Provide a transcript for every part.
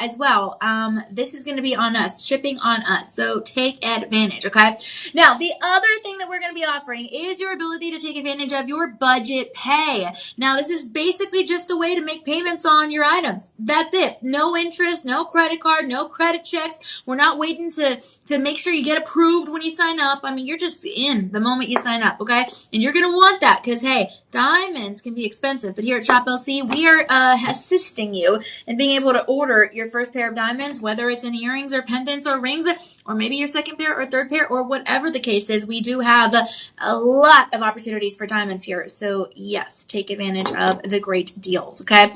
as well. This is going to be on us, shipping on us. So take advantage, okay? Now, the other thing that we're going to be offering is your ability to take advantage of your budget pay. Now, this is basically just a way to make payments on your items. That's it. No interest, no credit card, no credit checks. We're not waiting to make sure you get approved when you sign up. I mean, you're just in the moment you sign up, okay? And you're going to want that because, hey, diamonds can be expensive. But here at Shop LC, we are assisting you in being able to order your first pair of diamonds, whether it's in earrings or pendants or rings, or maybe your second pair or third pair, or whatever the case is. We do have a lot of opportunities for diamonds here. So yes, take advantage of the great deals, okay?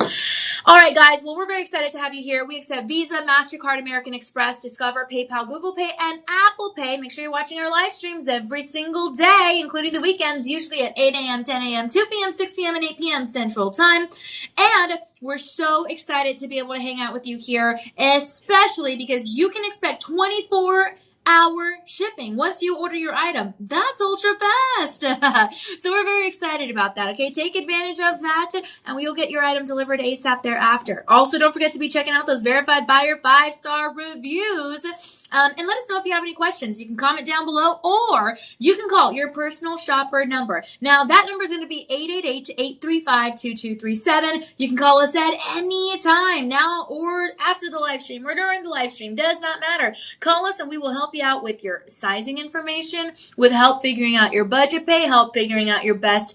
All right, guys. Well, we're very excited to have you here. We accept Visa, MasterCard, American Express, Discover, PayPal, Google Pay, and Apple Pay. Make sure you're watching our live streams every single day, including the weekends, usually at 8 a.m., 10 a.m., 2 p.m., 6 p.m., and 8 p.m. Central Time. And we're so excited to be able to hang out with you here, especially because you can expect 24-hour shipping once you order your item. That's ultra fast. So we're very excited about that. Okay, take advantage of that, and we will get your item delivered ASAP thereafter. Also, don't forget to be checking out those verified buyer 5-star reviews. And let us know if you have any questions. You can comment down below, or you can call your personal shopper number. Now, that number is going to be 888-835-2237. You can call us at any time, now or after the live stream or during the live stream. Does not matter. Call us and we will help you out with your sizing information, with help figuring out your budget pay, help figuring out your best,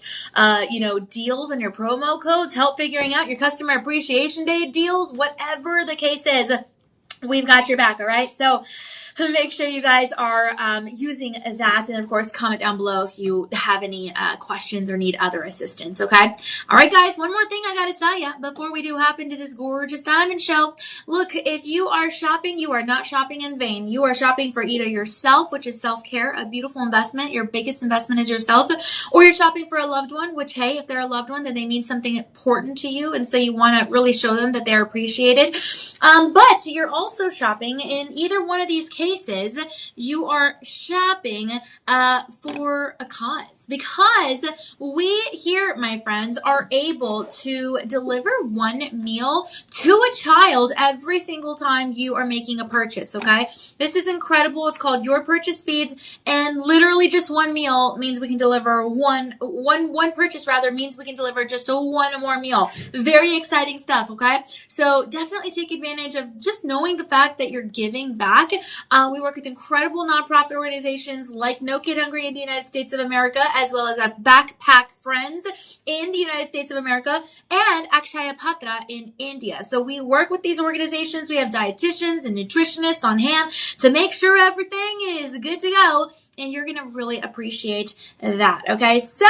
deals and your promo codes, help figuring out your customer appreciation day deals, whatever the case is. We've got your back, all right? So make sure you guys are using that. And, of course, comment down below if you have any questions or need other assistance, okay? All right, guys, one more thing I got to tell you before we do hop into this gorgeous diamond show. Look, if you are shopping, you are not shopping in vain. You are shopping for either yourself, which is self-care, a beautiful investment. Your biggest investment is yourself. Or you're shopping for a loved one, which, hey, if they're a loved one, then they mean something important to you. And so you want to really show them that they're appreciated. But you're also shopping in either one of these cases. You are shopping for a cause, because we here, my friends, are able to deliver one meal to a child every single time you are making a purchase, okay? This is incredible. It's called Your Purchase Feeds, and literally just one meal means we can deliver one purchase rather means we can deliver just one more meal. Very exciting stuff, okay? So definitely take advantage of just knowing the fact that you're giving back. We work with incredible nonprofit organizations like No Kid Hungry in the United States of America, as well as Backpack Friends in the United States of America, and Akshaya Patra in India. So we work with these organizations. We have dietitians and nutritionists on hand to make sure everything is good to go, and you're going to really appreciate that, okay? So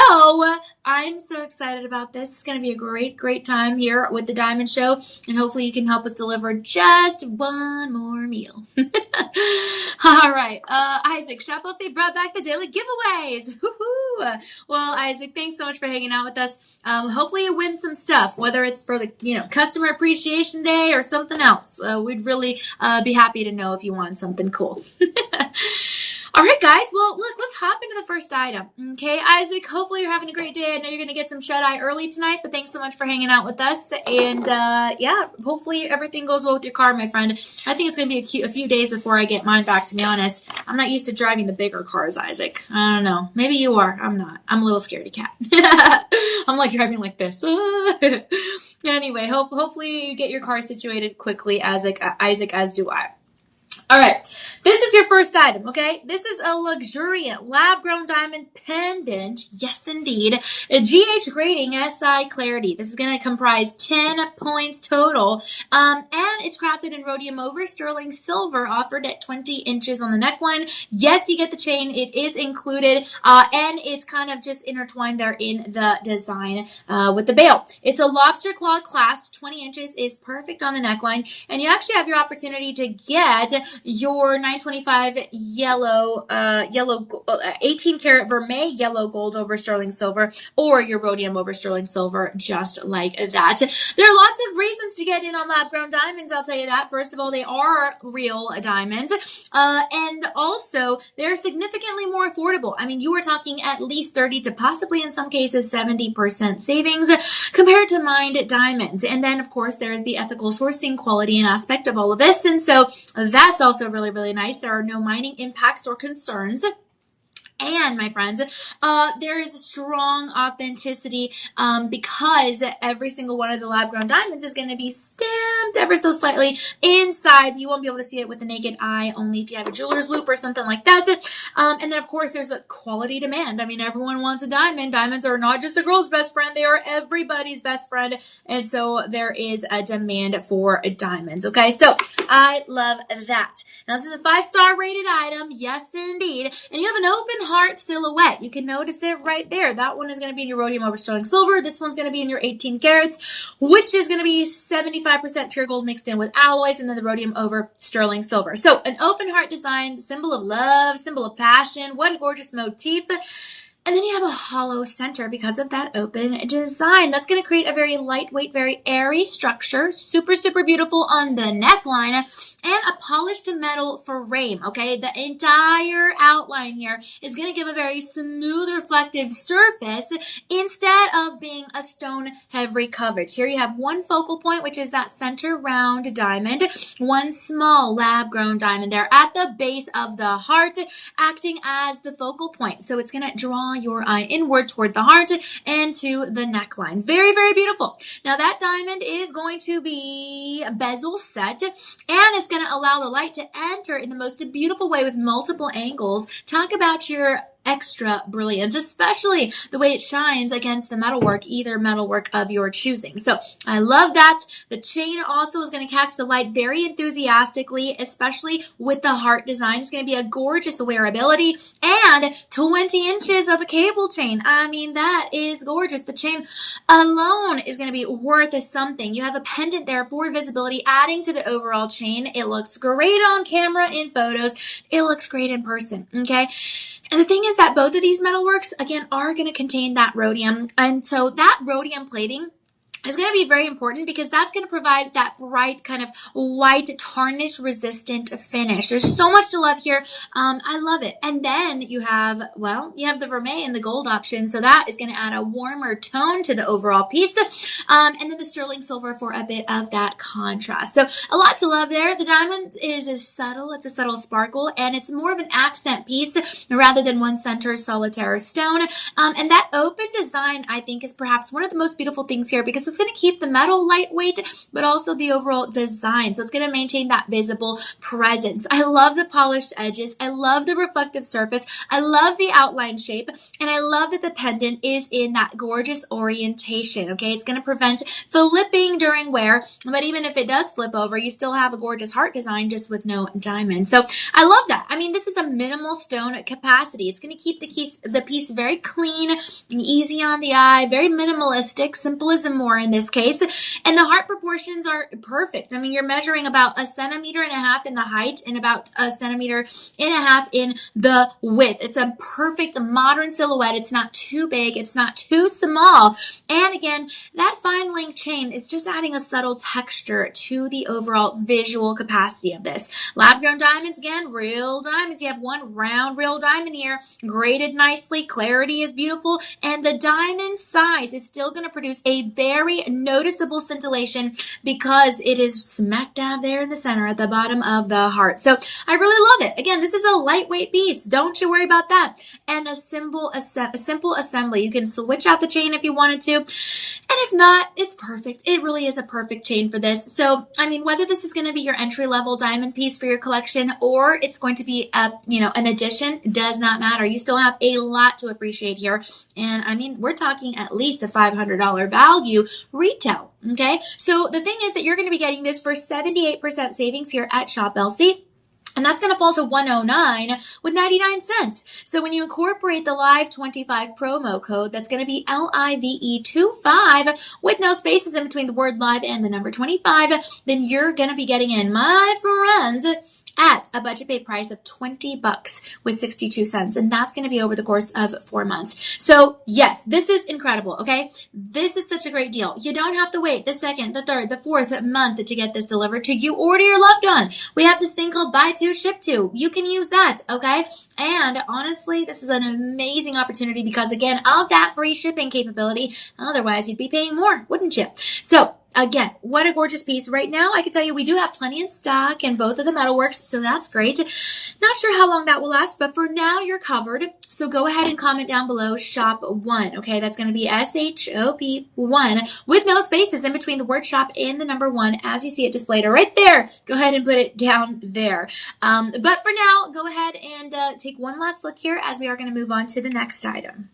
I'm so excited about this. It's going to be a great, great time here with the Diamond Show, and hopefully you can help us deliver just one more meal. All right. Isaac, Shop LC brought back the daily giveaways. Woo-hoo. Well, Isaac, thanks so much for hanging out with us. Hopefully you win some stuff, whether it's for the Customer Appreciation Day or something else. We'd really be happy to know if you want something cool. All right, guys. Well, look, let's hop into the first item. Okay, Isaac, hopefully you're having a great day. I know you're going to get some shut-eye early tonight, but thanks so much for hanging out with us. And, yeah, hopefully everything goes well with your car, my friend. I think it's going to be a few days before I get mine back, to be honest. I'm not used to driving the bigger cars, Isaac. I don't know. Maybe you are. I'm not. I'm a little scaredy cat. I'm like driving like this. Anyway, hopefully you get your car situated quickly, Isaac, as do I. All right, this is your first item, okay? This is a luxuriant lab-grown diamond pendant, yes indeed, a GH grading SI clarity. This is going to comprise 10 points total, and it's crafted in rhodium over sterling silver, offered at 20 inches on the neckline. Yes, you get the chain. It is included, and it's kind of just intertwined there in the design with the bail. It's a lobster claw clasp. 20 inches is perfect on the neckline, and you actually have your opportunity to get your 925 yellow, 18 karat vermeil yellow gold over sterling silver, or your rhodium over sterling silver, just like that. There are lots of reasons to get in on lab grown diamonds, I'll tell you that. First of all, they are real diamonds. And also, they're significantly more affordable. I mean, you are talking at least 30 to possibly in some cases 70% savings compared to mined diamonds. And then, of course, there's the ethical sourcing quality and aspect of all of this. And so that's also really, really nice. There are no mining impacts or concerns. And my friends, there is strong authenticity because every single one of the lab grown diamonds is going to be stamped ever so slightly inside. You won't be able to see it with the naked eye, only if you have a jeweler's loupe or something like that. And then, of course, there's a quality demand. I mean, everyone wants a diamond. Diamonds are not just a girl's best friend, they are everybody's best friend. And so there is a demand for diamonds. Okay, so I love that. Now, this is a 5-star rated item. Yes, indeed. And you have an open heart silhouette. You can notice it right there. That one is going to be in your rhodium over sterling silver. This one's going to be in your 18 carats, which is going to be 75% pure gold mixed in with alloys, and then the rhodium over sterling silver. So an open heart design, symbol of love, symbol of passion. What a gorgeous motif. And then you have a hollow center because of that open design. That's going to create a very lightweight, very airy structure. Super, super beautiful on the neckline. And a polished metal frame, okay? The entire outline here is going to give a very smooth, reflective surface instead of being a stone heavy coverage. Here you have one focal point, which is that center round diamond. One small lab-grown diamond there at the base of the heart, acting as the focal point. So it's going to draw your eye inward toward the heart and to the neckline. Very, very beautiful. Now that diamond is going to be bezel set, and it's going to allow the light to enter in the most beautiful way with multiple angles. Talk about your extra brilliance, especially the way it shines against the metalwork, either metalwork of your choosing. So I love that. The chain also is going to catch the light very enthusiastically, especially with the heart design. It's going to be a gorgeous wearability, and 20 inches of a cable chain. I mean, that is gorgeous. The chain alone is going to be worth something. You have a pendant there for visibility, adding to the overall chain. It looks great on camera in photos. It looks great in person, okay? And the thing is that both of these metalworks, again, are going to contain that rhodium. And so that rhodium plating is going to be very important because that's going to provide that bright kind of white tarnish resistant finish. There's so much to love here. I love it. And then you have the vermeil and the gold option. So that is going to add a warmer tone to the overall piece. And then the sterling silver for a bit of that contrast. So a lot to love there. The diamond is subtle. It's a subtle sparkle, and it's more of an accent piece rather than one center solitaire stone. And that open design, I think, is perhaps one of the most beautiful things here because it's going to keep the metal lightweight, but also the overall design. So it's going to maintain that visible presence. I love the polished edges. I love the reflective surface. I love the outline shape. And I love that the pendant is in that gorgeous orientation. Okay, it's going to prevent flipping during wear, but even if it does flip over, you still have a gorgeous heart design just with no diamond. So I love that. I mean, this is a minimal stone capacity. It's going to keep the piece very clean, easy on the eye, very minimalistic, simple as more in this case. And the heart proportions are perfect. I mean, you're measuring about 1.5 centimeters in the height and about 1.5 centimeters in the width. It's a perfect modern silhouette. It's not too big. It's not too small. And again, that fine link chain is just adding a subtle texture to the overall visual capacity of this. Lab-grown diamonds, again, real diamonds. You have one round real diamond here, graded nicely. Clarity is beautiful. And the diamond size is still going to produce a very noticeable scintillation because it is smack dab there in the center at the bottom of the heart. So I really love it. Again, this is a lightweight piece. Don't you worry about that. And a simple assembly. You can switch out the chain if you wanted to. And if not, it's perfect. It really is a perfect chain for this. So, I mean, whether this is going to be your entry-level diamond piece for your collection or it's going to be an addition, does not matter. You still have a lot to appreciate here. And I mean, we're talking at least a $500 value retail. Okay. So the thing is that you're going to be getting this for 78% savings here at Shop LC. And that's going to fall to $109 with 99 cents. So when you incorporate the Live 25 promo code, that's going to be LIVE25 with no spaces in between the word live and the number 25, then you're going to be getting in, my friends, at a budget pay price of $20 with 62 cents. And that's going to be over the course of 4 months. So yes, this is incredible. Okay. This is such a great deal. You don't have to wait the second, the third, the fourth month to get this delivered to you or to your loved one. We have this thing called buy two, ship two. You can use that. Okay. And honestly, this is an amazing opportunity because again, of that free shipping capability, otherwise you'd be paying more, wouldn't you? So again, what a gorgeous piece. Right now, I can tell you we do have plenty in stock in both of the metalworks, so that's great. Not sure how long that will last, but for now, you're covered. So go ahead and comment down below, shop one. Okay, that's going to be SHOP 1 with no spaces in between the word shop and the number 1 as you see it displayed right there. Go ahead and put it down there. But for now, go ahead and take one last look here as we are going to move on to the next item.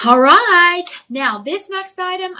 All right. Now, this next item,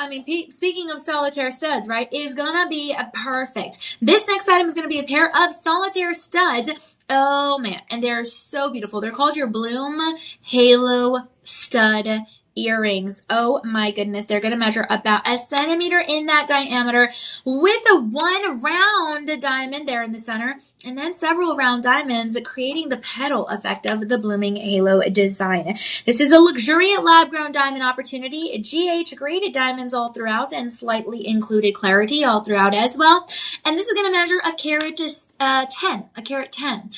speaking of solitaire studs, right, is going to be perfect. This next item is going to be a pair of solitaire studs. Oh, man. And they're so beautiful. They're called your Bloom Halo Stud earrings. Oh my goodness. They're going to measure about 1 centimeter in that diameter with a 1 round diamond there in the center and then several round diamonds creating the petal effect of the blooming halo design. This is a luxuriant lab grown diamond opportunity. GH graded diamonds all throughout and slightly included clarity all throughout as well. And this is going to measure a carat 10.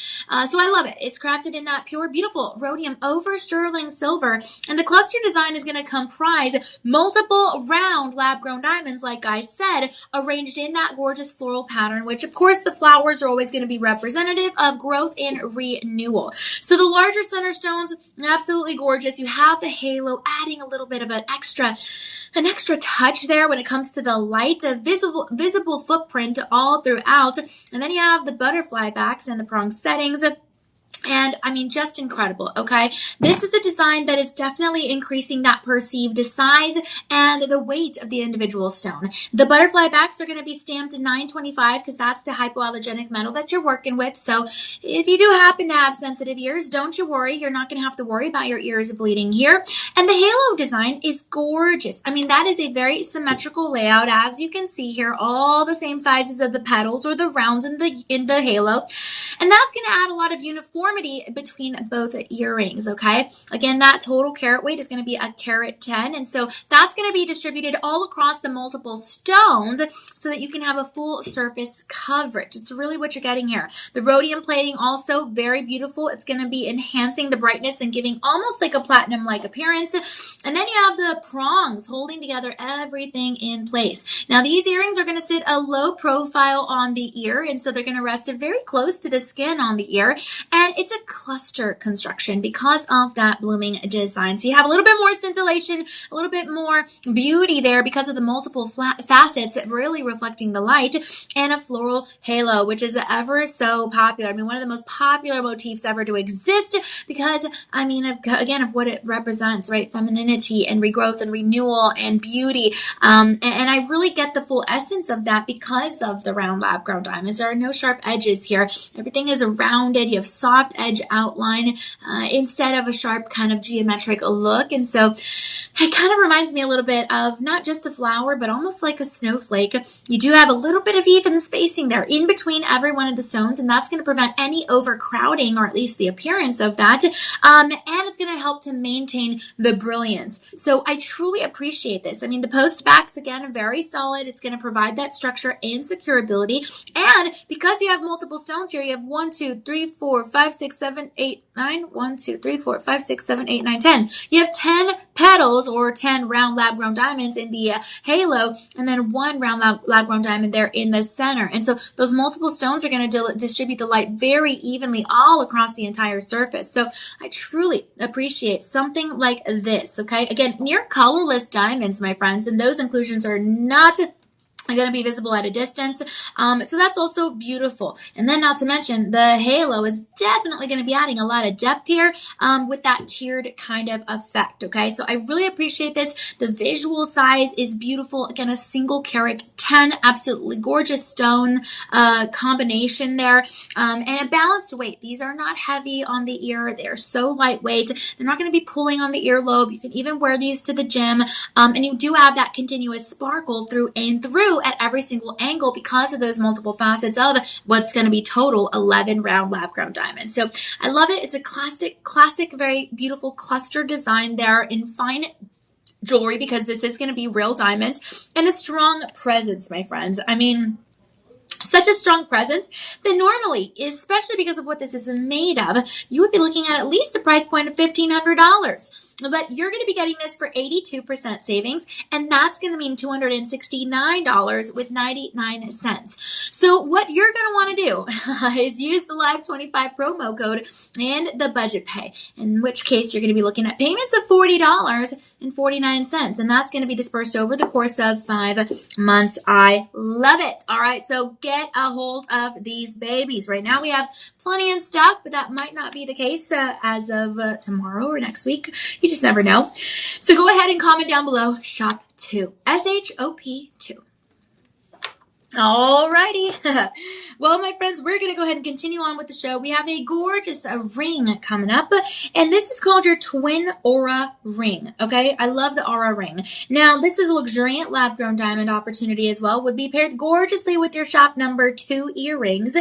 So I love it. It's crafted in that pure, beautiful rhodium over sterling silver. And the cluster design is going to comprise multiple round lab-grown diamonds, like I said, arranged in that gorgeous floral pattern, which of course the flowers are always going to be representative of growth and renewal. So the larger center stones, absolutely gorgeous. You have the halo adding a little bit of an extra touch there when it comes to the light, a visible footprint all throughout. And then you have the butterfly backs and the prong settings. And just incredible. Okay. This is a design that is definitely increasing that perceived size and the weight of the individual stone. The butterfly backs are going to be stamped in 925 because that's the hypoallergenic metal that you're working with. So if you do happen to have sensitive ears, don't you worry. You're not going to have to worry about your ears bleeding here. And the halo design is gorgeous. That is a very symmetrical layout. As you can see here, all the same sizes of the petals or the rounds in the halo. And that's going to add a lot of uniformity between both earrings, okay? Again, that total carat weight is going to be a carat 10, and so that's going to be distributed all across the multiple stones so that you can have a full surface coverage. It's really what you're getting here. The rhodium plating also very beautiful. It's going to be enhancing the brightness and giving almost like a platinum-like appearance. And then you have the prongs holding together everything in place. Now, these earrings are going to sit a low profile on the ear, and so they're going to rest very close to the skin on the ear, and it's a cluster construction because of that blooming design. So you have a little bit more scintillation, a little bit more beauty there because of the multiple facets really reflecting the light, and a floral halo, which is ever so popular. One of the most popular motifs ever to exist because, of what it represents, right? Femininity and regrowth and renewal and beauty. And I really get the full essence of that because of the round lab-grown diamonds. There are no sharp edges here. Everything is rounded. You have soft edge outline instead of a sharp kind of geometric look. And so it kind of reminds me a little bit of not just a flower, but almost like a snowflake. You do have a little bit of even spacing there in between every one of the stones, and that's going to prevent any overcrowding, or at least the appearance of that. And it's going to help to maintain the brilliance. So I truly appreciate this. The post backs, again, are very solid. It's going to provide that structure and securability. And because you have multiple stones here, you have 1, 2, 3, 4, 5, 6, 7, 8, 9. 1, 2, 3, 4, 5, 6, 7, 8, 9, 10. You have 10 petals or 10 round lab-grown diamonds in the halo, and then 1 round lab-grown diamond there in the center. And so those multiple stones are going to distribute the light very evenly all across the entire surface. So I truly appreciate something like this, okay? Again, near colorless diamonds, my friends, and those inclusions are not going to be visible at a distance. So that's also beautiful. And then not to mention, the halo is definitely going to be adding a lot of depth here with that tiered kind of effect, okay? So I really appreciate this. The visual size is beautiful. Again, a single carat 10, absolutely gorgeous stone combination there. And a balanced weight. These are not heavy on the ear. They're so lightweight. They're not going to be pulling on the earlobe. You can even wear these to the gym. And you do have that continuous sparkle through and through 2 at every single angle because of those multiple facets of what's going to be total 11 round lab grown diamonds. So I love it. It's a classic, very beautiful cluster design there in fine jewelry because this is going to be real diamonds and a strong presence, my friends. I mean, such a strong presence that normally, especially because of what this is made of, you would be looking at least a price point of $1,500. But you're going to be getting this for 82% savings, and that's going to mean $269 with 99 cents. So what you're going to want to do is use the Live 25 promo code and the budget pay, in which case you're going to be looking at payments of $40.49, and that's going to be dispersed over the course of 5 months. I love it. All right, so get a hold of these babies. Right now we have plenty in stock, but that might not be the case as of tomorrow or next week. You just never know. So go ahead and comment down below, shop 2, SHOP 2. Alrighty. Well, my friends, we're going to go ahead and continue on with the show. We have a gorgeous ring coming up, and this is called your Twin Aura Ring. Okay, I love the Aura Ring. Now, this is a luxuriant lab-grown diamond opportunity as well. Would be paired gorgeously with your shop number 2 earrings,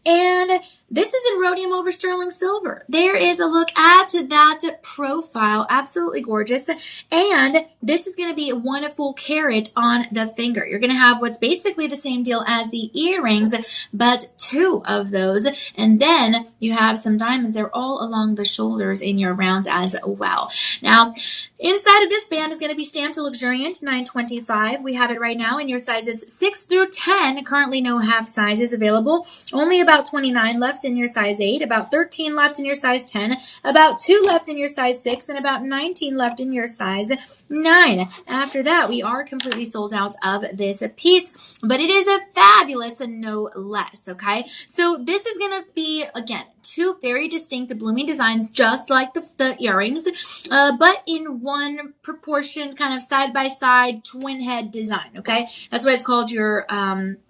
and this is in rhodium over sterling silver. There is a look at that profile. Absolutely gorgeous. And this is going to be 1 full carat on the finger. You're going to have what's basically the same deal as the earrings, but 2 of those. And then you have some diamonds. They're all along the shoulders in your rounds as well. Now, inside of this band is going to be stamped luxuriant 925. We have it right now in your sizes 6 through 10. Currently no half sizes available. Only about 29 left in your size 8, about 13 left in your size 10, about 2 left in your size 6, and about 19 left in your size 9. After that, we are completely sold out of this piece, but it is a fabulous and no less, okay? So this is going to be, again, 2 very distinct blooming designs, just like the earrings, but in one proportion, kind of side-by-side twin head design, okay? That's why it's called your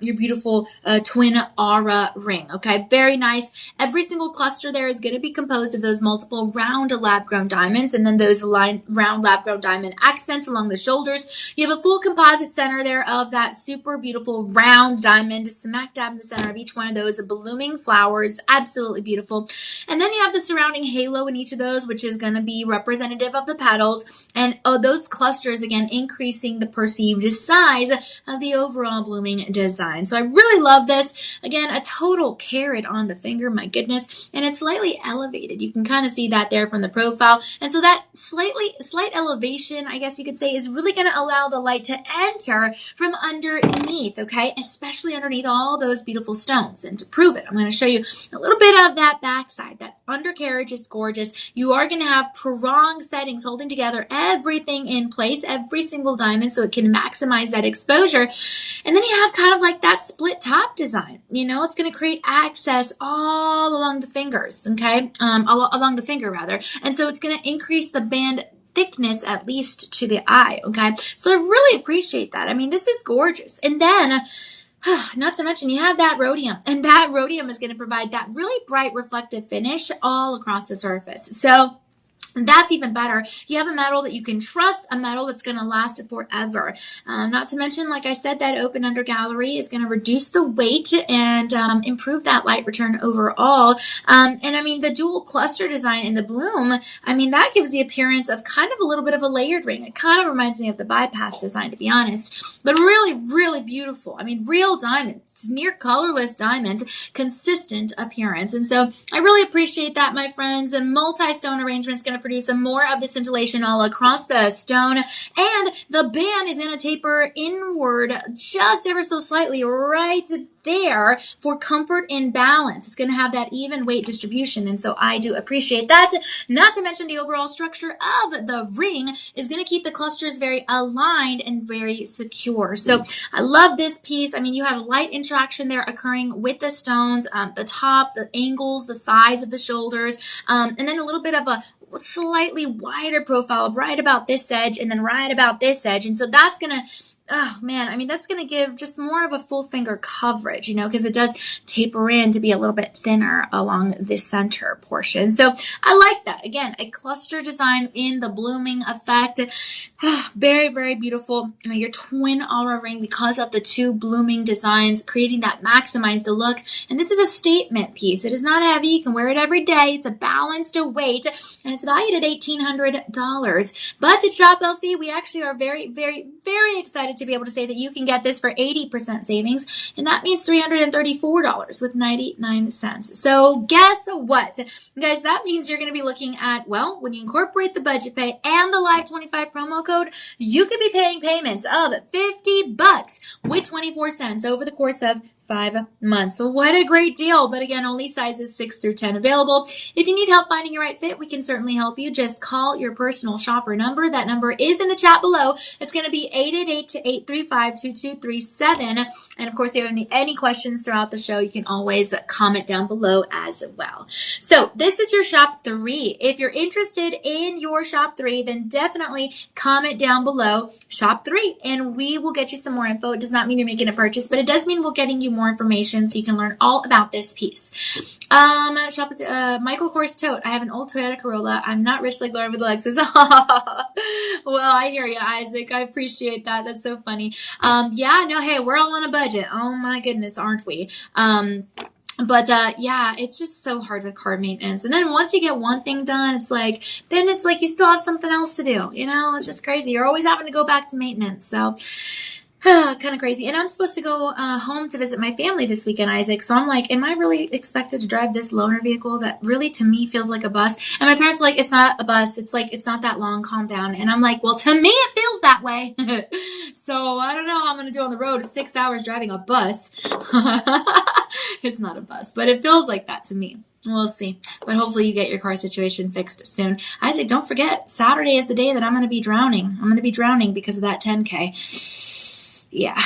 beautiful twin aura ring, okay? Very nice. Every single cluster there is going to be composed of those multiple round lab-grown diamonds and then those round lab-grown diamond accents along the shoulders. You have a full composite center there of that super beautiful round diamond smack dab in the center of each one of those blooming flowers. Absolutely beautiful. And then you have the surrounding halo in each of those, which is going to be representative of the petals. And those clusters, again, increasing the perceived size of the overall blooming design. So I really love this. Again, a total carat on the finger, my goodness, and it's slightly elevated. You can kind of see that there from the profile, and so that slight elevation, I guess you could say, is really going to allow the light to enter from underneath, okay, especially underneath all those beautiful stones. And to prove it, I'm going to show you a little bit of that backside. That undercarriage is gorgeous. You are going to have prong settings holding together everything in place, every single diamond, so it can maximize that exposure. And then you have kind of like that split top design. You know, it's going to create access all along the fingers, okay? Along the finger, rather. And so it's going to increase the band thickness, at least to the eye, okay? So I really appreciate that. I mean, this is gorgeous. And then, not to mention, you have that rhodium. And that rhodium is going to provide that really bright reflective finish all across the surface. So that's even better. You have a metal that you can trust, a metal that's going to last forever. Not to mention, like I said, that open under gallery is going to reduce the weight and improve that light return overall. And I mean, the dual cluster design in the bloom, I mean, that gives the appearance of kind of a little bit of a layered ring. It kind of reminds me of the bypass design, to be honest, but really, really beautiful. I mean, real diamonds, near colorless diamonds, consistent appearance. And so I really appreciate that, my friends. A multi-stone arrangement is going to produce some more of the scintillation all across the stone, and the band is going to taper inward just ever so slightly right there for comfort and balance. It's going to have that even weight distribution, and so I do appreciate that. Not to mention the overall structure of the ring is going to keep the clusters very aligned and very secure. So I love this piece. I mean, you have light interaction there occurring with the stones, the top, the angles, the sides of the shoulders, and then a little bit of a slightly wider profile right about this edge and then right about this edge. And so that's going to oh man, I mean, that's going to give just more of a full finger coverage, because it does taper in to be a little bit thinner along the center portion. So I like that. Again, a cluster design in the blooming effect. Very, very beautiful. Your twin aura ring, because of the two blooming designs, creating that maximized look. And this is a statement piece. It is not heavy. You can wear it every day. It's a balanced weight, and it's valued at $1,800. But at Shop LC, we actually are very, very, very excited to be able to say that you can get this for 80% savings, and that means $334 with 99 cents. So guess what? Guys, that means you're going to be looking at, well, when you incorporate the budget pay and the Live 25 promo code, you could be paying payments of $50 with 24 cents over the course of 5 months. So what a great deal. But again, only sizes 6 through 10 available. If you need help finding your right fit, we can certainly help you. Just call your personal shopper number. That number is in the chat below. It's going to be 888-835-2237. And of course, if you have any questions throughout the show, you can always comment down below as well. So this is your shop 3. If you're interested in your shop 3, then definitely comment down below shop 3 and we will get you some more info. It does not mean you're making a purchase, but it does mean we're getting you more information so you can learn all about this piece. Michael Kors tote. I have an old Toyota Corolla. I'm not rich like Lauren with the Lexus. Well, I hear you, Isaac. I appreciate that. That's so funny. Yeah, no, hey, we're all on a budget. Oh my goodness, aren't we? But yeah, it's just so hard with car maintenance. And then once you get one thing done, then it's like you still have something else to do. It's just crazy. You're always having to go back to maintenance. So kind of crazy. And I'm supposed to go home to visit my family this weekend, Isaac. So I'm like, am I really expected to drive this loaner vehicle that really to me feels like a bus? And my parents are like, it's not a bus. It's not that long. Calm down. And I'm like, well, to me it feels that way. So I don't know how I'm going to do on the road 6 hours driving a bus. It's not a bus, but it feels like that to me. We'll see. But hopefully you get your car situation fixed soon. Isaac, don't forget, Saturday is the day that I'm going to be drowning. I'm going to be drowning because of that 10K. Yeah,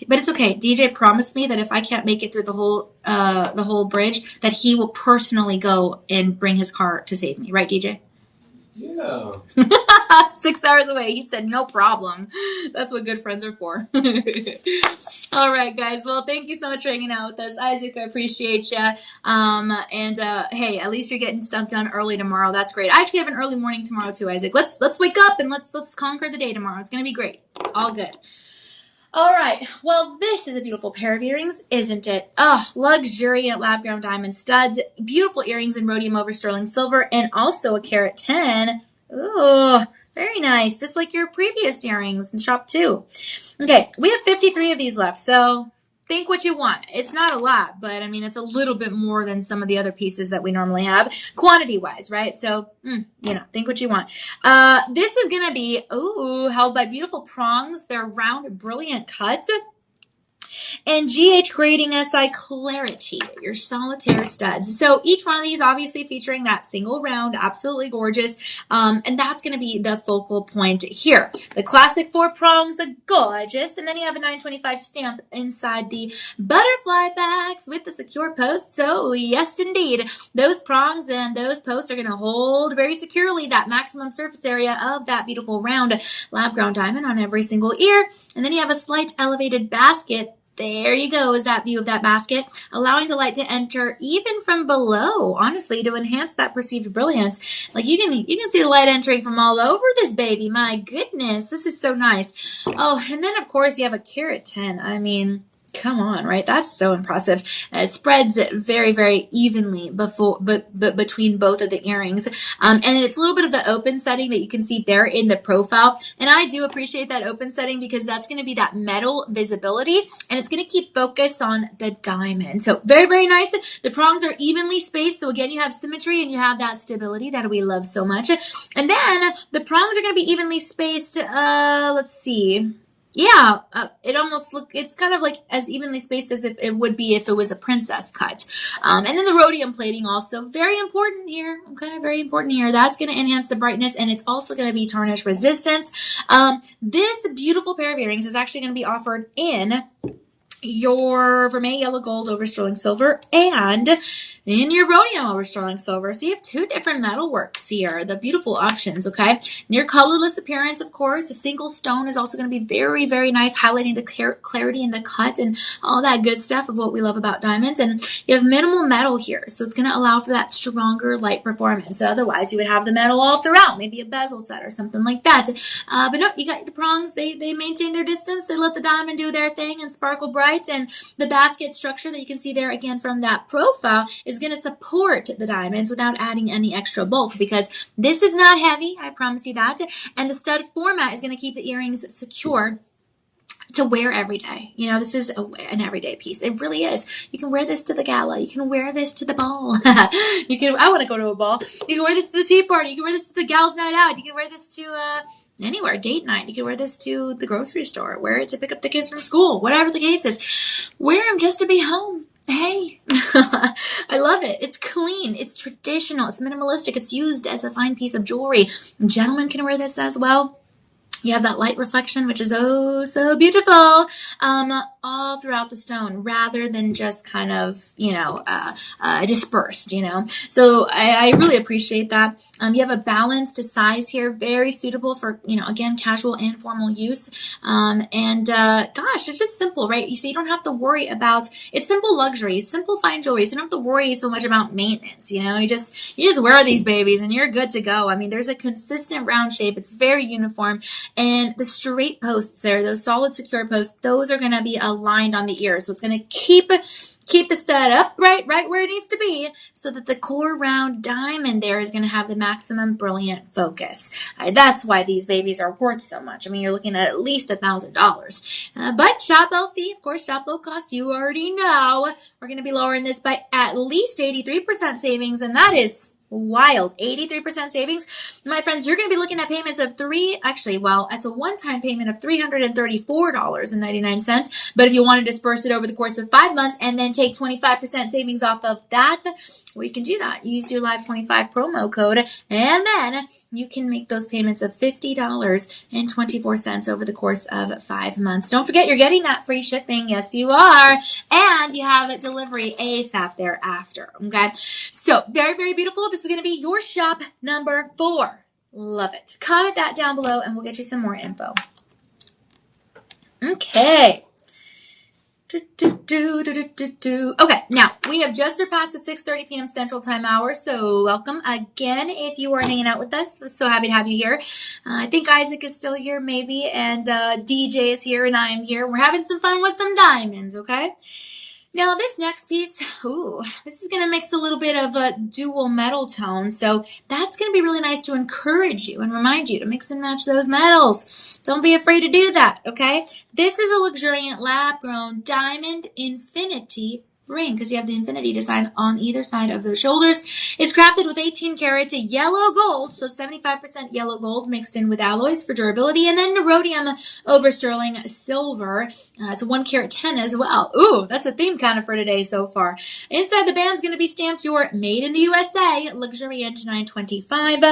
but it's okay. DJ promised me that if I can't make it through the whole bridge, that he will personally go and bring his car to save me. Right, DJ? Yeah. 6 hours away. He said, no problem. That's what good friends are for. All right, guys. Well, thank you so much for hanging out with us. Isaac, I appreciate you. Hey, at least you're getting stuff done early tomorrow. That's great. I actually have an early morning tomorrow too, Isaac. Let's wake up and let's conquer the day tomorrow. It's going to be great. All good. All right. Well, this is a beautiful pair of earrings, isn't it? Oh, luxuriant lab-grown diamond studs, beautiful earrings in rhodium over sterling silver, and also a carat 10. Ooh, very nice. Just like your previous earrings in shop 2. Okay, we have 53 of these left, so think what you want. It's not a lot, but I mean, it's a little bit more than some of the other pieces that we normally have, quantity-wise, right? So, think what you want. This is going to be, held by beautiful prongs. They're round, brilliant cuts. And GH grading SI Clarity, your solitaire studs. So each one of these obviously featuring that single round, absolutely gorgeous. And that's going to be the focal point here. The classic 4 prongs, the gorgeous. And then you have a 925 stamp inside the butterfly backs with the secure post. So yes, indeed, those prongs and those posts are going to hold very securely that maximum surface area of that beautiful round lab-grown diamond on every single ear. And then you have a slight elevated basket. There you go, is that view of that basket, allowing the light to enter even from below, honestly, to enhance that perceived brilliance. Like you can see the light entering from all over this baby. My goodness, this is so nice. Oh, and then of course you have a carat 10. I mean, come on, right? That's so impressive. It spreads very, very evenly between both of the earrings. And it's a little bit of the open setting that you can see there in the profile. And I do appreciate that open setting because that's going to be that metal visibility and it's going to keep focus on the diamond. So very, very nice. The prongs are evenly spaced. So again, you have symmetry and you have that stability that we love so much. And then the prongs are going to be evenly spaced. Let's see. Yeah, it's kind of like as evenly spaced as it would be if it was a princess cut. And then the rhodium plating also very important here. Okay, very important here. That's going to enhance the brightness and it's also going to be tarnish resistance. This beautiful pair of earrings is actually going to be offered in your vermeil yellow gold over sterling silver, and in your rhodium over sterling silver. So you have two different metal works here, the beautiful options, okay? And your colorless appearance, of course. A single stone is also going to be very, very nice, highlighting the clarity and the cut and all that good stuff of what we love about diamonds. And you have minimal metal here, so it's going to allow for that stronger light performance. Otherwise, you would have the metal all throughout, maybe a bezel set or something like that. But no, you got the prongs. They maintain their distance. They let the diamond do their thing and sparkle bright. And the basket structure that you can see there again from that profile is going to support the diamonds without adding any extra bulk, because this is not heavy, I promise you that. And the stud format is going to keep the earrings secure to wear every day. You know, this is an everyday piece. It really is. You can wear this to the gala. You can wear this to the ball. I want to go to a ball. You can wear this to the tea party. You can wear this to the gal's night out. You can wear this to anywhere, date night. You can wear this to the grocery store. Wear it to pick up the kids from school. Whatever the case is. Wear them just to be home. Hey, I love it. It's clean. It's traditional. It's minimalistic. It's used as a fine piece of jewelry. Gentlemen can wear this as well. You have that light reflection, which is oh so beautiful, all throughout the stone, rather than just kind of, dispersed, So I really appreciate that. You have a balanced size here, very suitable for, again, casual and formal use. Gosh, it's just simple, right? So you don't have to worry about, it's simple luxury, simple fine jewelry. So you don't have to worry so much about maintenance, you just wear these babies and you're good to go. I mean, there's a consistent round shape. It's very uniform. And the straight posts there, those solid secure posts, those are going to be aligned on the ear. So it's going to keep the stud upright, right where it needs to be, so that the core round diamond there is going to have the maximum brilliant focus. That's why these babies are worth so much. I mean, you're looking at least $1,000. But shop LC, of course, shop low cost, you already know. We're going to be lowering this by at least 83% savings, and that is wild. 83% savings. My friends, you're going to be looking at payments of it's a one-time payment of $334.99. But if you want to disperse it over the course of 5 months and then take 25% savings off of that, well, you can do that. Use your Live25 promo code, and then you can make those payments of $50.24 over the course of 5 months. Don't forget, you're getting that free shipping. Yes, you are. And you have it delivery ASAP thereafter. Okay. So very, very beautiful. This is going to be your shop number 4. Love it. Comment that down below and we'll get you some more info. Okay. Okay, now we have just surpassed the 6:30 p.m. Central Time hour, so welcome again if you are hanging out with us. We're so happy to have you here. I think Isaac is still here, maybe, and DJ is here, and I am here. We're having some fun with some diamonds, okay? Now, this next piece, this is going to mix a little bit of a dual metal tone, so that's going to be really nice to encourage you and remind you to mix and match those metals. Don't be afraid to do that, okay? This is a luxuriant lab-grown diamond infinity ring, because you have the infinity design on either side of the shoulders. It's crafted with 18 karat yellow gold, so 75% yellow gold mixed in with alloys for durability, and then rhodium over sterling silver. It's a 1 karat 10 as well. Ooh, that's a theme kind of for today so far. Inside the band is going to be stamped your Made in the USA Luxuriant 925,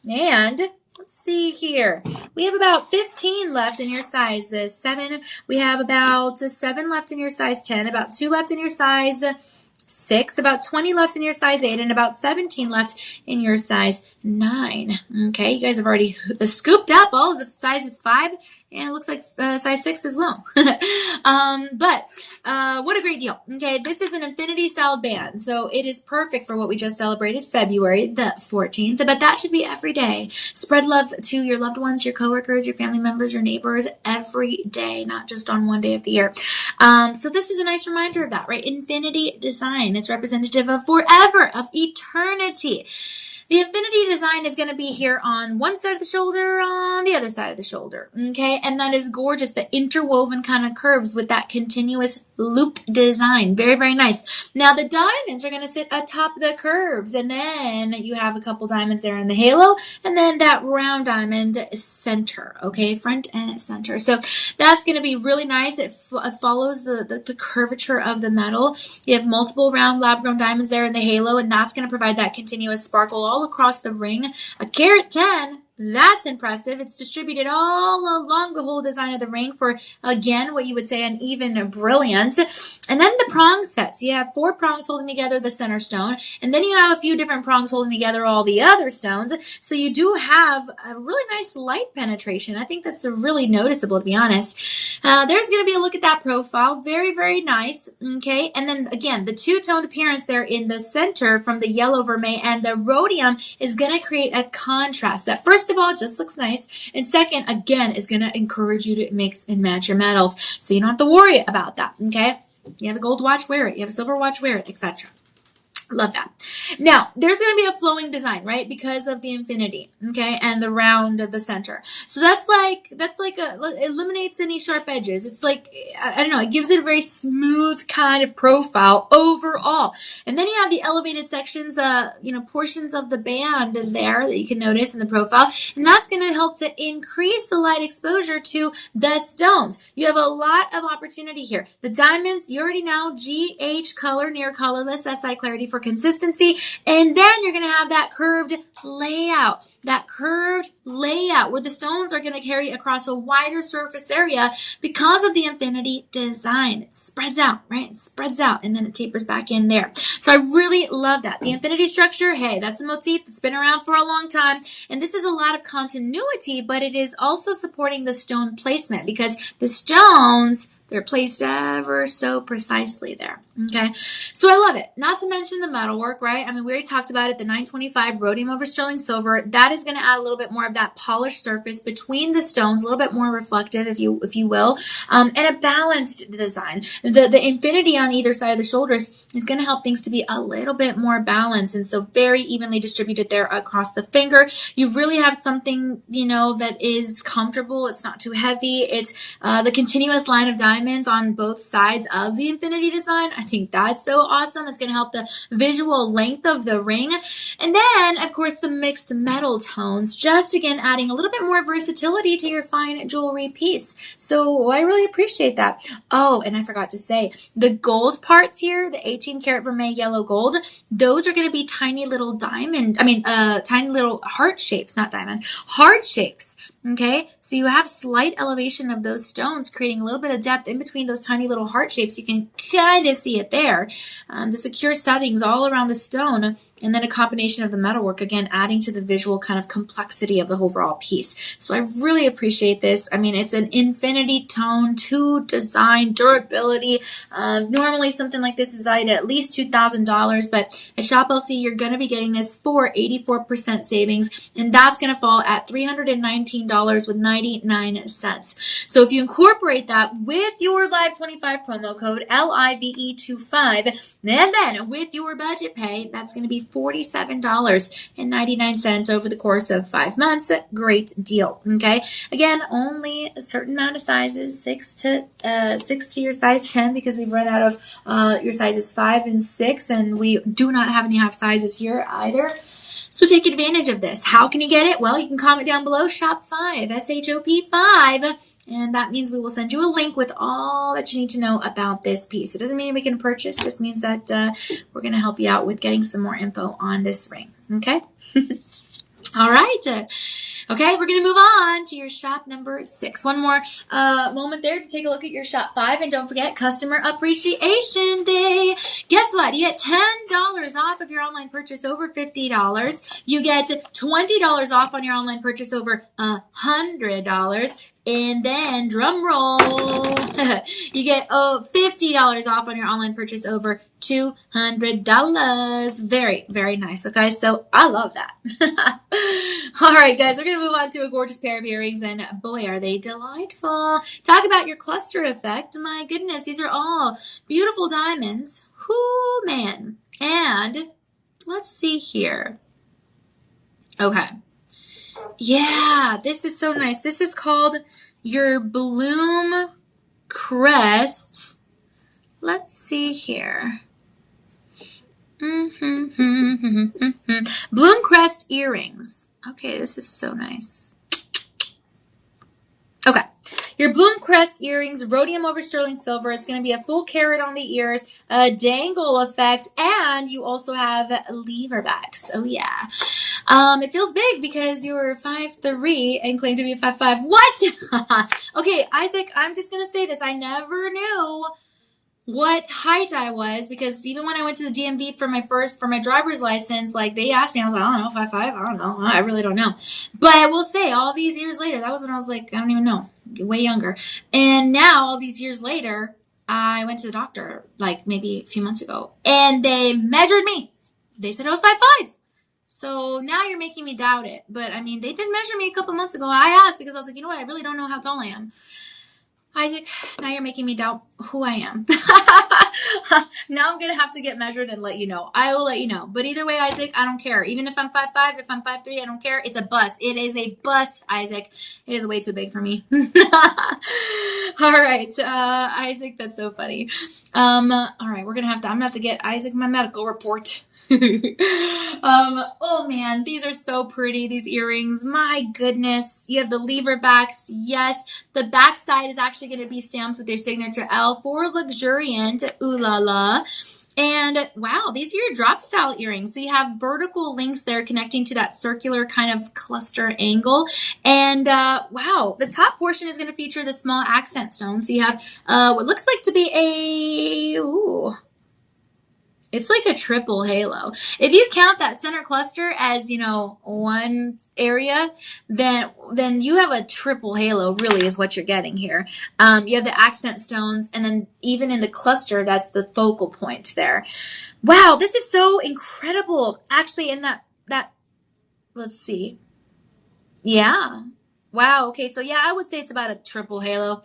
and let's see here. We have about 15 left in your size 7. We have about 7 left in your size 10, about 2 left in your size 6, about 20 left in your size 8, and about 17 left in your size 9. Okay, you guys have already scooped up all of the sizes 5, and it looks like size 6 as well. But what a great deal. Okay, this is an infinity style band, so it is perfect for what we just celebrated, February the 14th, but that should be every day. Spread love to your loved ones, your coworkers, your family members, your neighbors every day, not just on one day of the year. So this is a nice reminder of that, right? Infinity design. It's representative of forever, of eternity. The infinity design is going to be here on one side of the shoulder, on the other side of the shoulder, okay? And that is gorgeous, the interwoven kind of curves with that continuous loop design. Very, very nice. Now, the diamonds are going to sit atop the curves, and then you have a couple diamonds there in the halo, and then that round diamond center, okay? Front and center. So that's going to be really nice. It follows the curvature of the metal. You have multiple round lab-grown diamonds there in the halo, and that's going to provide that continuous sparkle all across the ring. A carat 10 That's impressive. It's distributed all along the whole design of the ring for, again, what you would say an even brilliance. And then the prong sets. You have 4 prongs holding together the center stone, and then you have a few different prongs holding together all the other stones. So you do have a really nice light penetration. I think that's really noticeable, to be honest. There's going to be a look at that profile. Very, very nice. Okay. And then again, the two-toned appearance there in the center from the yellow vermeil and the rhodium is going to create a contrast that, first of all, just looks nice. And second, again, is going to encourage you to mix and match your metals. So you don't have to worry about that. Okay. You have a gold watch, wear it. You have a silver watch, wear it, etc. Love that. Now, there's going to be a flowing design, right? Because of the infinity, okay? And the round of the center. So that's like eliminates any sharp edges. It's like, I don't know, it gives it a very smooth kind of profile overall. And then you have the elevated sections, portions of the band there that you can notice in the profile. And that's going to help to increase the light exposure to the stones. You have a lot of opportunity here. The diamonds, you already know, GH color, near colorless, SI clarity for consistency. And then you're going to have that curved layout where the stones are going to carry across a wider surface area because of the infinity design. It spreads out, right? It spreads out and then it tapers back in there. So I really love that. The infinity structure, hey, that's a motif that's been around for a long time. And this is a lot of continuity, but it is also supporting the stone placement because the stones, they're placed ever so precisely there. Okay. So I love it. Not to mention the metalwork, right? I mean, we already talked about it, the 925 rhodium over sterling silver. That is going to add a little bit more of that polished surface between the stones, a little bit more reflective, if you will, and a balanced design. The infinity on either side of the shoulders is going to help things to be a little bit more balanced. And so very evenly distributed there across the finger. You really have something, that is comfortable. It's not too heavy. It's the continuous line of diamonds on both sides of the infinity design. I think that's so awesome. It's going to help the visual length of the ring. And then, of course, the mixed metal tones, just again adding a little bit more versatility to your fine jewelry piece. So I really appreciate that. Oh, and I forgot to say, the gold parts here, the 18 karat vermeil yellow gold, those are going to be tiny little tiny little heart shapes, not diamond, heart shapes. Okay, so you have slight elevation of those stones, creating a little bit of depth in between those tiny little heart shapes. You can kind of see it there. The secure settings all around the stone, and then a combination of the metalwork, again, adding to the visual kind of complexity of the overall piece. So I really appreciate this. I mean, it's an infinity tone, 2 design, durability. Normally something like this is valued at least $2,000, but at Shop LC, you're going to be getting this for 84% savings, and that's going to fall at $319.99. So if you incorporate that with your Live25 promo code, LIVE25, and then with your budget pay, that's going to be $47.99 over the course of 5 months. Great deal. Okay. Again, only a certain amount of sizes, 6 to your size 10, because we've run out of your sizes 5 and 6, and we do not have any half sizes here either. So take advantage of this. How can you get it? Well, you can comment down below, Shop 5, SHOP 5, and that means we will send you a link with all that you need to know about this piece. It doesn't mean we can purchase, it just means that we're going to help you out with getting some more info on this ring. Okay? All right. Okay, we're going to move on to your shop number 6. One more moment there to take a look at your shop 5. And don't forget, Customer Appreciation Day. Guess what? You get $10 off of your online purchase over $50. You get $20 off on your online purchase over $100. And then, drum roll, you get $50 off on your online purchase over $200. Very, very nice. Okay, so I love that. All right, guys, we're going to move on to a gorgeous pair of earrings, and boy, are they delightful. Talk about your cluster effect. My goodness, these are all beautiful diamonds. Whoo, man. And let's see here. Okay. Yeah, this is so nice. This is called your Bloom Crest. Let's see here. Bloom Crest earrings. Okay, this is so nice. Okay. Your bloom crest earrings, rhodium over sterling silver. It's going to be a full carat on the ears, a dangle effect, and you also have lever backs. Oh yeah. It feels big because you're 5'3" and claim to be 5'5". What? Okay, Isaac, I'm just going to say this. I never knew what height I was, because even when I went to the DMV for my driver's license, like they asked me, I was like, I don't know, 5'5", I don't know, I really don't know. But I will say, all these years later, that was when I was like, I don't even know, way younger. And now, all these years later, I went to the doctor like maybe a few months ago, and they measured me. They said I was 5'5". So now you're making me doubt it. But I mean, they did measure me a couple months ago. I asked because I was like, you know what, I really don't know how tall I am. Isaac, now you're making me doubt who I am. Now I'm going to have to get measured and let you know. I will let you know. But either way, Isaac, I don't care. Even if I'm 5'5", if I'm 5'3", I don't care. It's a bus. It is a bus, Isaac. It is way too big for me. All right, Isaac, that's so funny. All right, I'm going to have to get Isaac my medical report. Oh man, these are so pretty, these earrings. My goodness. You have the lever backs. Yes. The back side is actually going to be stamped with your signature L for luxuriant. Ooh la la. And wow, these are your drop style earrings. So you have vertical links there connecting to that circular kind of cluster angle. And wow, the top portion is going to feature the small accent stone. So you have what looks like to be it's like a triple halo. If you count that center cluster as, one area, then you have a triple halo, really, is what you're getting here. You have the accent stones, and then even in the cluster, that's the focal point there. Wow, this is so incredible. Actually, in that let's see. Yeah. Wow. Okay. So yeah, I would say it's about a triple halo.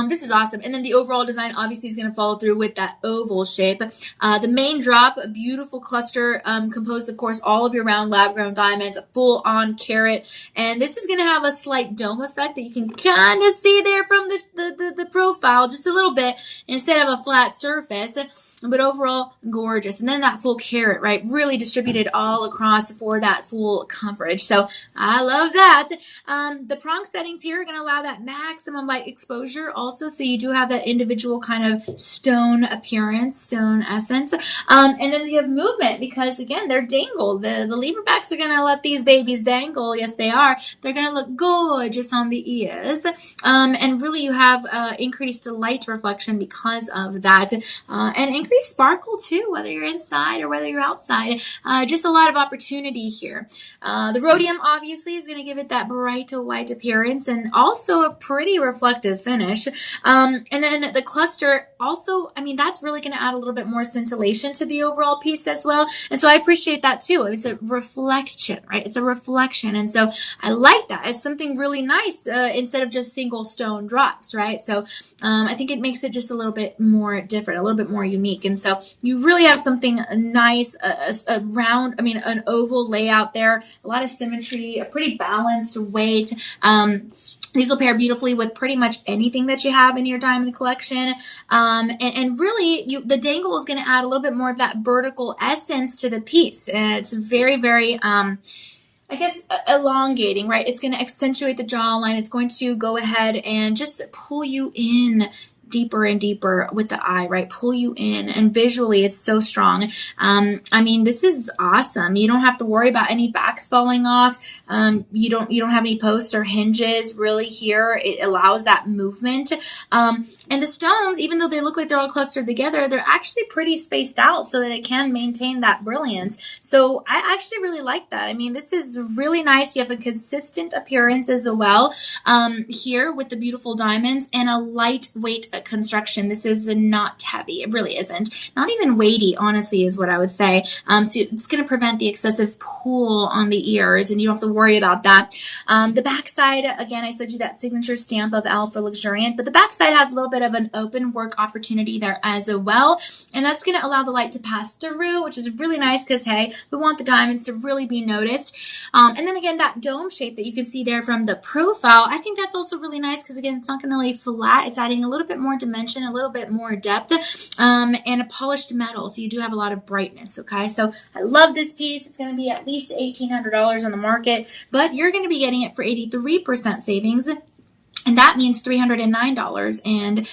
This is awesome. And then the overall design obviously is going to follow through with that oval shape. The main drop, a beautiful cluster, composed of course all of your round lab grown diamonds, a full on carat. And this is going to have a slight dome effect that you can kind of see there from the profile, just a little bit, instead of a flat surface, but overall gorgeous. And then that full carat, right? Really distributed all across for that full coverage. So I love that. The prong settings here are going to allow that maximum light exposure also, so you do have that individual kind of stone appearance, stone essence. And then you have movement because, again, they're dangled. The lever backs are going to let these babies dangle. Yes, they are. They're going to look gorgeous on the ears. And really you have increased light reflection because of that. And increased sparkle too, whether you're inside or whether you're outside. Just a lot of opportunity here. The rhodium obviously is going to give it that bright white appearance and also a pretty reflective finish. And then the cluster also, I mean, that's really going to add a little bit more scintillation to the overall piece as well. And so I appreciate that too. It's a reflection, right? It's a reflection. And so I like that. It's something really nice instead of just single stone drops, right? So I think it makes it just a little bit more different, a little bit more unique. And so you really have something nice, a round, an oval layout there, a lot of symmetry, a pretty balanced weight. These will pair beautifully with pretty much anything that you have in your diamond collection. And really, the dangle is going to add a little bit more of that vertical essence to the piece. It's very, very, elongating, right? It's going to accentuate the jawline. It's going to go ahead and just pull you in deeper and deeper with the eye, right? Pull you in, and visually it's so strong. This is awesome. You don't have to worry about any backs falling off. You don't have any posts or hinges really here. It allows that movement. And the stones, even though they look like they're all clustered together, they're actually pretty spaced out so that it can maintain that brilliance. So I actually really like that. This is really nice. You have a consistent appearance as well here with the beautiful diamonds and a lightweight construction. This is not heavy. It really isn't. Not even weighty, honestly, is what I would say. So it's going to prevent the excessive pull on the ears, and you don't have to worry about that. The backside, again, I showed you that signature stamp of L for luxuriant, but the backside has a little bit of an open work opportunity there as well, and that's going to allow the light to pass through, which is really nice because, hey, we want the diamonds to really be noticed. And then again, that dome shape that you can see there from the profile, I think that's also really nice because, again, it's not going to lay flat. It's adding a little bit more dimension, a little bit more depth, and a polished metal, so you do have a lot of brightness. Okay, so I love this piece. It's going to be at least $1,800 on the market, but you're going to be getting it for 83% savings. And that means $309 and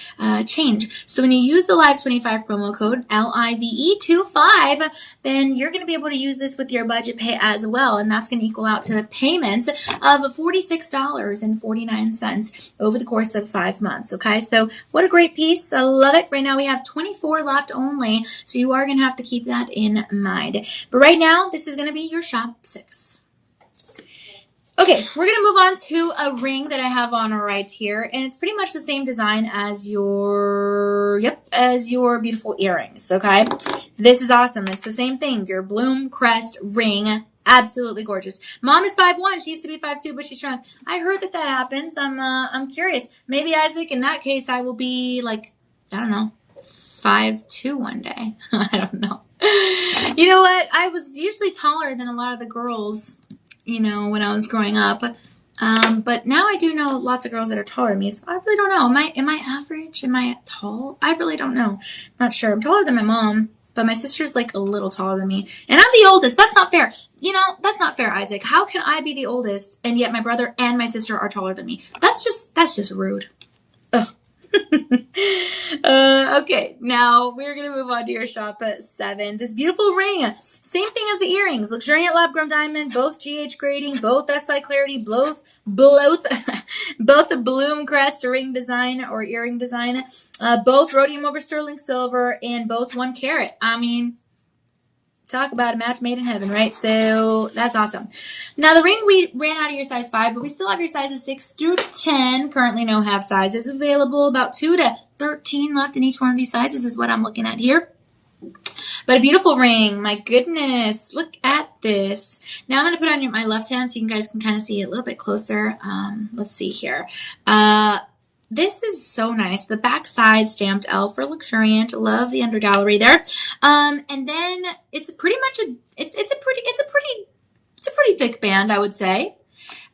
change. So when you use the Live25 promo code, LIVE25, then you're going to be able to use this with your budget pay as well. And that's going to equal out to payments of $46.49 over the course of 5 months. Okay, so what a great piece. I love it. Right now we have 24 left only. So you are going to have to keep that in mind. But right now, this is going to be your shop 6. Okay, we're going to move on to a ring that I have on right here, and it's pretty much the same design as your beautiful earrings, okay? This is awesome. It's the same thing, your bloom crest ring. Absolutely gorgeous. Mom is 5'1". She used to be 5'2", but she shrunk. I heard that happens. I'm curious. Maybe, Isaac, in that case, I will be like, I don't know, 5'2" one day. I don't know. You know what? I was usually taller than a lot of the girls, when I was growing up. But now I do know lots of girls that are taller than me, so I really don't know. Am I average? Am I tall? I really don't know. Not sure. I'm taller than my mom, but my sister's like a little taller than me. And I'm the oldest. That's not fair. That's not fair, Isaac. How can I be the oldest and yet my brother and my sister are taller than me? That's just rude. Ugh. Okay, now we're going to move on to your shop at 7. This beautiful ring. Same thing as the earrings. Luxuriant lab-grown diamond, both GH grading, both SI clarity, both the bloom crest ring design or earring design, both rhodium over sterling silver, and both 1 carat. I mean, talk about a match made in heaven, right? So that's awesome. Now the ring, we ran out of your size 5, but we still have your sizes 6 through 10. Currently no half sizes available. About 2 to 13 left in each one of these sizes is what I'm looking at here. But a beautiful ring. My goodness. Look at this. Now I'm going to put it on my left hand so you guys can kind of see it a little bit closer. Let's see here. This is so nice. The back side stamped L for luxuriant. Love the under gallery there. And then it's pretty much it's a pretty thick band, I would say.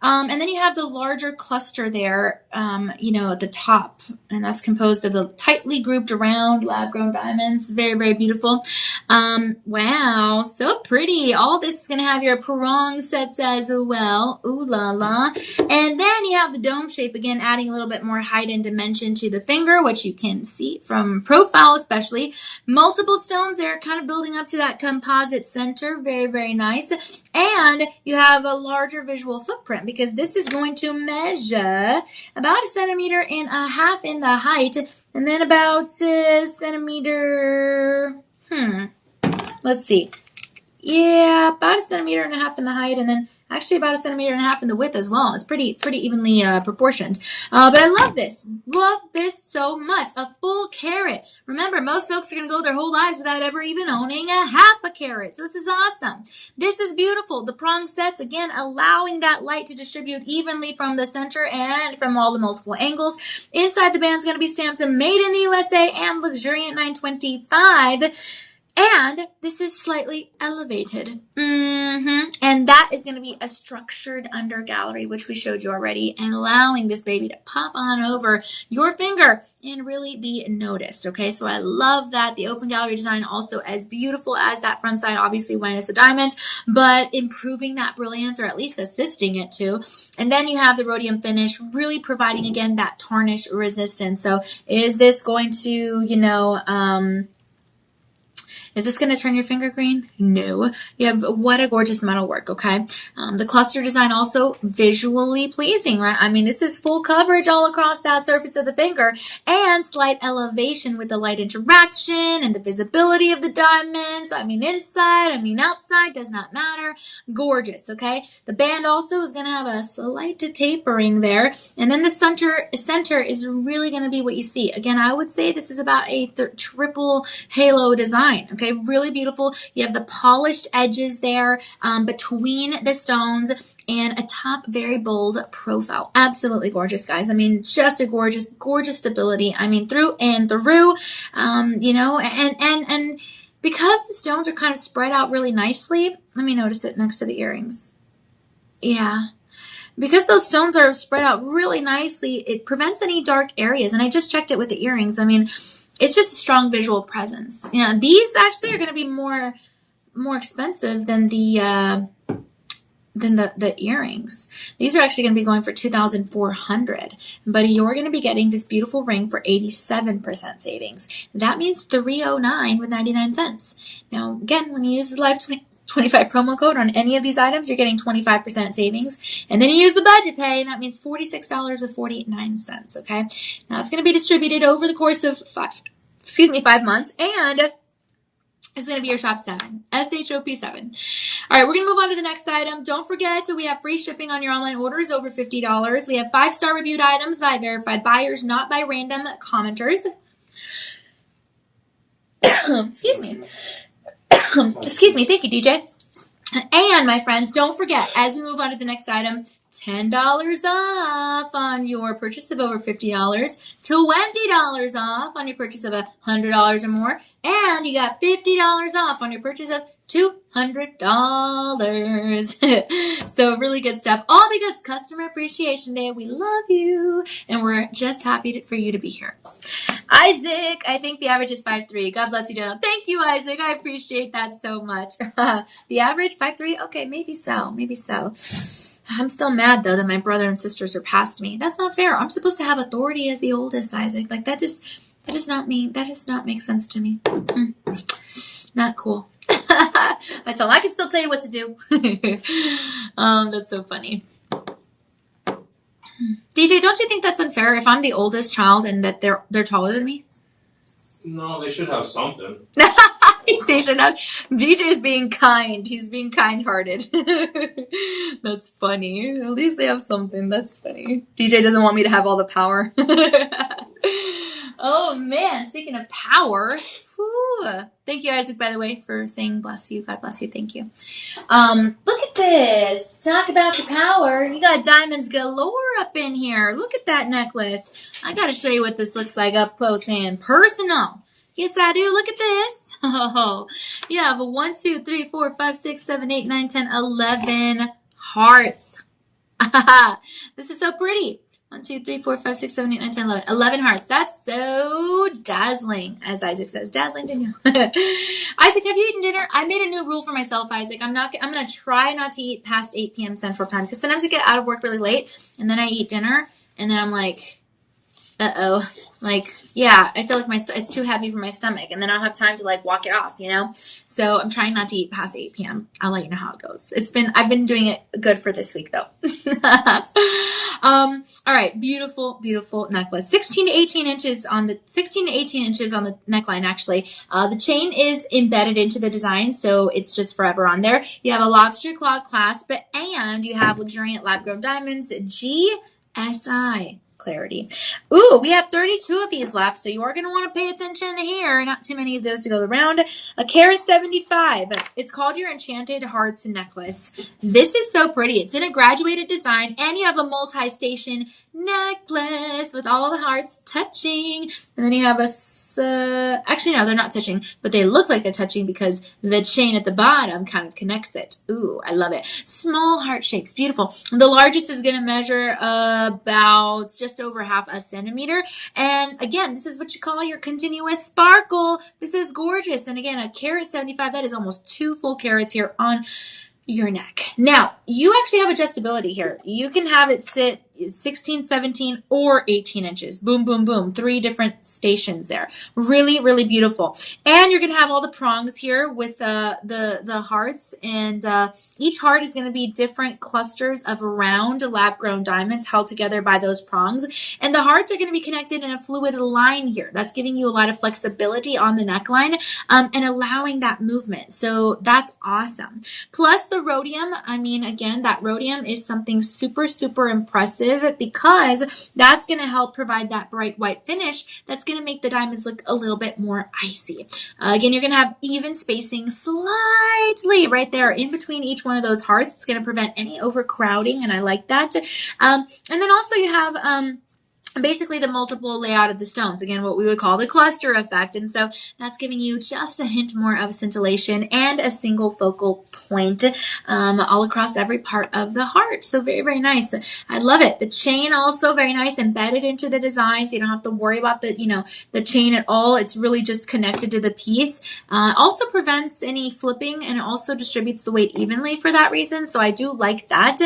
And then you have the larger cluster there, at the top, and that's composed of the tightly grouped around lab-grown diamonds. Very, very beautiful. Wow, so pretty. All this is going to have your prong sets as well. Ooh la la. And then you have the dome shape, again, adding a little bit more height and dimension to the finger, which you can see from profile especially. Multiple stones there, kind of building up to that composite center. Very, very nice. And you have a larger visual footprint, because this is going to measure about 1.5 centimeters in the height, and then about a centimeter, let's see. Yeah, about 1.5 centimeters in the height, and then actually about 1.5 centimeters in the width as well. It's pretty evenly proportioned. But I love this. Love this so much. A full carat. Remember, most folks are going to go their whole lives without ever even owning a 1/2 carat. So this is awesome. This is beautiful. The prong sets, again, allowing that light to distribute evenly from the center and from all the multiple angles. Inside the band is going to be stamped Made in the USA and Luxuriant 925. And this is slightly elevated. And that is going to be a structured under gallery, which we showed you already, and allowing this baby to pop on over your finger and really be noticed. Okay, so I love that. The open gallery design also as beautiful as that front side, obviously minus the diamonds, but improving that brilliance, or at least assisting it to. And then you have the rhodium finish, really providing, again, that tarnish resistance. So is this going to, is this going to turn your finger green? No. You have what a gorgeous metalwork, okay? The cluster design also visually pleasing, right? I mean, this is full coverage all across that surface of the finger, and slight elevation with the light interaction and the visibility of the diamonds. I mean, inside, I mean, outside, does not matter. Gorgeous, okay? The band also is going to have a slight tapering there, and then the center is really going to be what you see. Again, I would say this is about a triple halo design, okay? Really beautiful. You have the polished edges there between the stones, and a top very bold profile. Absolutely gorgeous, guys. I mean, just a gorgeous stability. I mean, through and through, and because the stones are kind of spread out really nicely, let me notice it next to the earrings. Yeah. Because those stones are spread out really nicely, it prevents any dark areas. And I just checked it with the earrings. I mean, it's just a strong visual presence. These actually are going to be more expensive than the than the earrings. These are actually going to be going for $2,400. But you're going to be getting this beautiful ring for 87% savings. That means $309 with 99 cents. Now, again, when you use the Life 25 promo code on any of these items, you're getting 25% savings. And then you use the budget pay, and that means $46 with 49 cents. Okay. Now it's going to be distributed over the course of 5 months, and it's going to be your shop 7, SHOP 7. All right, we're going to move on to the next item. Don't forget, we have free shipping on your online orders over $50. We have 5-star reviewed items by verified buyers, not by random commenters. Excuse me. Excuse me. Thank you, DJ. And my friends, don't forget, as we move on to the next item, $10 off on your purchase of over $50, $20 off on your purchase of $100 or more, and you got $50 off on your purchase of $200. So really good stuff. All because Customer Appreciation Day. We love you, and we're just happy for you to be here. Isaac, I think the average is 5'3". God bless you, Danielle. Thank you, Isaac. I appreciate that so much. The average, 5'3"? Okay, maybe so. Maybe so. I'm still mad, though, that my brother and sister surpassed me. That's not fair. I'm supposed to have authority as the oldest, Isaac. Like, that does not make sense to me. Not cool. That's all. I can still tell you what to do. That's so funny. DJ, don't you think that's unfair if I'm the oldest child and that they're taller than me? No, they should have something. They should have. DJ's being kind. He's being kind-hearted. That's funny. At least they have something. That's funny. DJ doesn't want me to have all the power. Oh, man. Speaking of power. Whew. Thank you, Isaac, by the way, for saying bless you. God bless you. Thank you. Look at this. Talk about the power. You got diamonds galore up in here. Look at that necklace. I got to show you what this looks like up close and personal. Yes, I do. Look at this. Oh, you have 1, 2, 3, 4, 5, 6, 7, 8, 9, 10, 11 hearts. This is so pretty. 1, 2, 3, 4, 5, 6, 7, 8, 9, 10, 11. 11 hearts. That's so dazzling, as Isaac says. Dazzling, Danielle. Isaac, have you eaten dinner? I made a new rule for myself, Isaac. I'm going to try not to eat past 8 p.m. Central Time, because sometimes I get out of work really late, and then I eat dinner, and then I'm like, uh-oh. Like, yeah, I feel like it's too heavy for my stomach, and then I don't have time to, like, walk it off, you know? So I'm trying not to eat past 8 p.m. I'll let you know how it goes. I've been doing it good for this week, though. All right, beautiful, beautiful necklace. 16 to 18 inches on the neckline, actually. The chain is embedded into the design, so it's just forever on there. You have a lobster claw clasp, and you have luxuriant lab-grown diamonds, GSI. Clarity. Ooh, we have 32 of these left, so you are going to want to pay attention here. Not too many of those to go around. A carat 75. It's called your Enchanted Hearts necklace. This is so pretty. It's in a graduated design, and you have a multi-station necklace with all the hearts touching. And then you have actually, no, they're not touching, but they look like they're touching because the chain at the bottom kind of connects it. Ooh, I love it. Small heart shapes. Beautiful. The largest is going to measure about just over 0.5 centimeter. And again, this is what you call your continuous sparkle. This is gorgeous. And again, a carat 75, that is almost 2 full carats here on your neck. Now, you actually have adjustability here. You can have it sit 16, 17, or 18 inches. Boom, boom, boom. 3 different stations there. Really, really beautiful. And you're going to have all the prongs here with the hearts. And each heart is going to be different clusters of round lab-grown diamonds held together by those prongs. And the hearts are going to be connected in a fluid line here. That's giving you a lot of flexibility on the neckline and allowing that movement. So that's awesome. Plus the rhodium. I mean, again, that rhodium is something super, super impressive, because that's going to help provide that bright white finish that's going to make the diamonds look a little bit more icy. Again, you're going to have even spacing slightly right there in between each one of those hearts. It's going to prevent any overcrowding, and I like that. And then also you have basically the multiple layout of the stones. Again, what we would call the cluster effect. And so that's giving you just a hint more of scintillation and a single focal point all across every part of the heart. So very, very nice. I love it. The chain also very nice, embedded into the design. So you don't have to worry about the chain at all. It's really just connected to the piece. Also prevents any flipping, and it also distributes the weight evenly for that reason. So I do like that.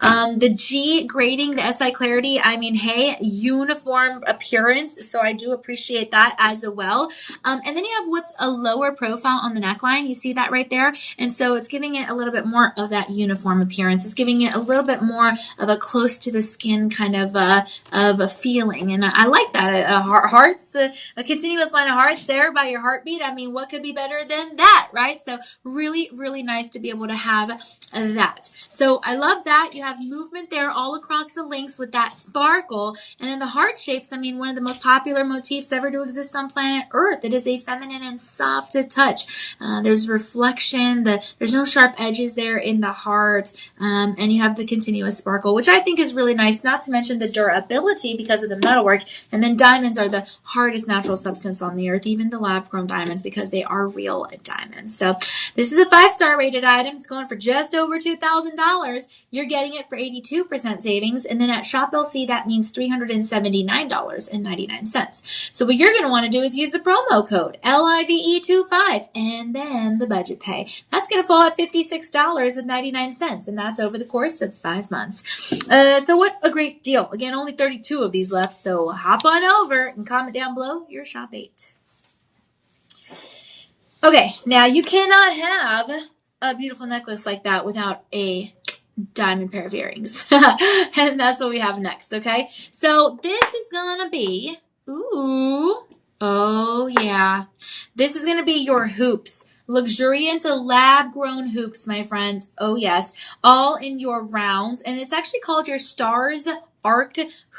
The G grading, the SI clarity, I mean, hey, uniform appearance. So I do appreciate that as well. And then you have what's a lower profile on the neckline. You see that right there? And so it's giving it a little bit more of that uniform appearance. It's giving it a little bit more of a close to the skin kind of a feeling. And I like that. Hearts, a continuous line of hearts there by your heartbeat. I mean, what could be better than that, right? So really, really nice to be able to have that. So I love that. You have movement there all across the links with that sparkle. And in the heart shapes, I mean, one of the most popular motifs ever to exist on planet Earth. It is a feminine and soft touch. There's reflection. There's no sharp edges there in the heart. And you have the continuous sparkle, which I think is really nice, not to mention the durability because of the metalwork. And then diamonds are the hardest natural substance on the earth, even the lab-grown diamonds, because they are real diamonds. So this is a 5-star rated item. It's going for just over $2,000. You're getting it for 82% savings. And then at Shop LC, that means $379.99. So what you're going to want to do is use the promo code LIVE25 and then the budget pay. That's going to fall at $56.99. And that's over the course of 5 months. So what a great deal. Again, only 32 of these left. So hop on over and comment down below your Shop 8. Okay, now you cannot have a beautiful necklace like that without a diamond pair of earrings. And that's what we have next, okay? So this is gonna be, ooh, oh yeah. This is gonna be your hoops. Luxuriant lab-grown hoops, my friends. Oh yes, all in your rounds. And it's actually called your Stars Arc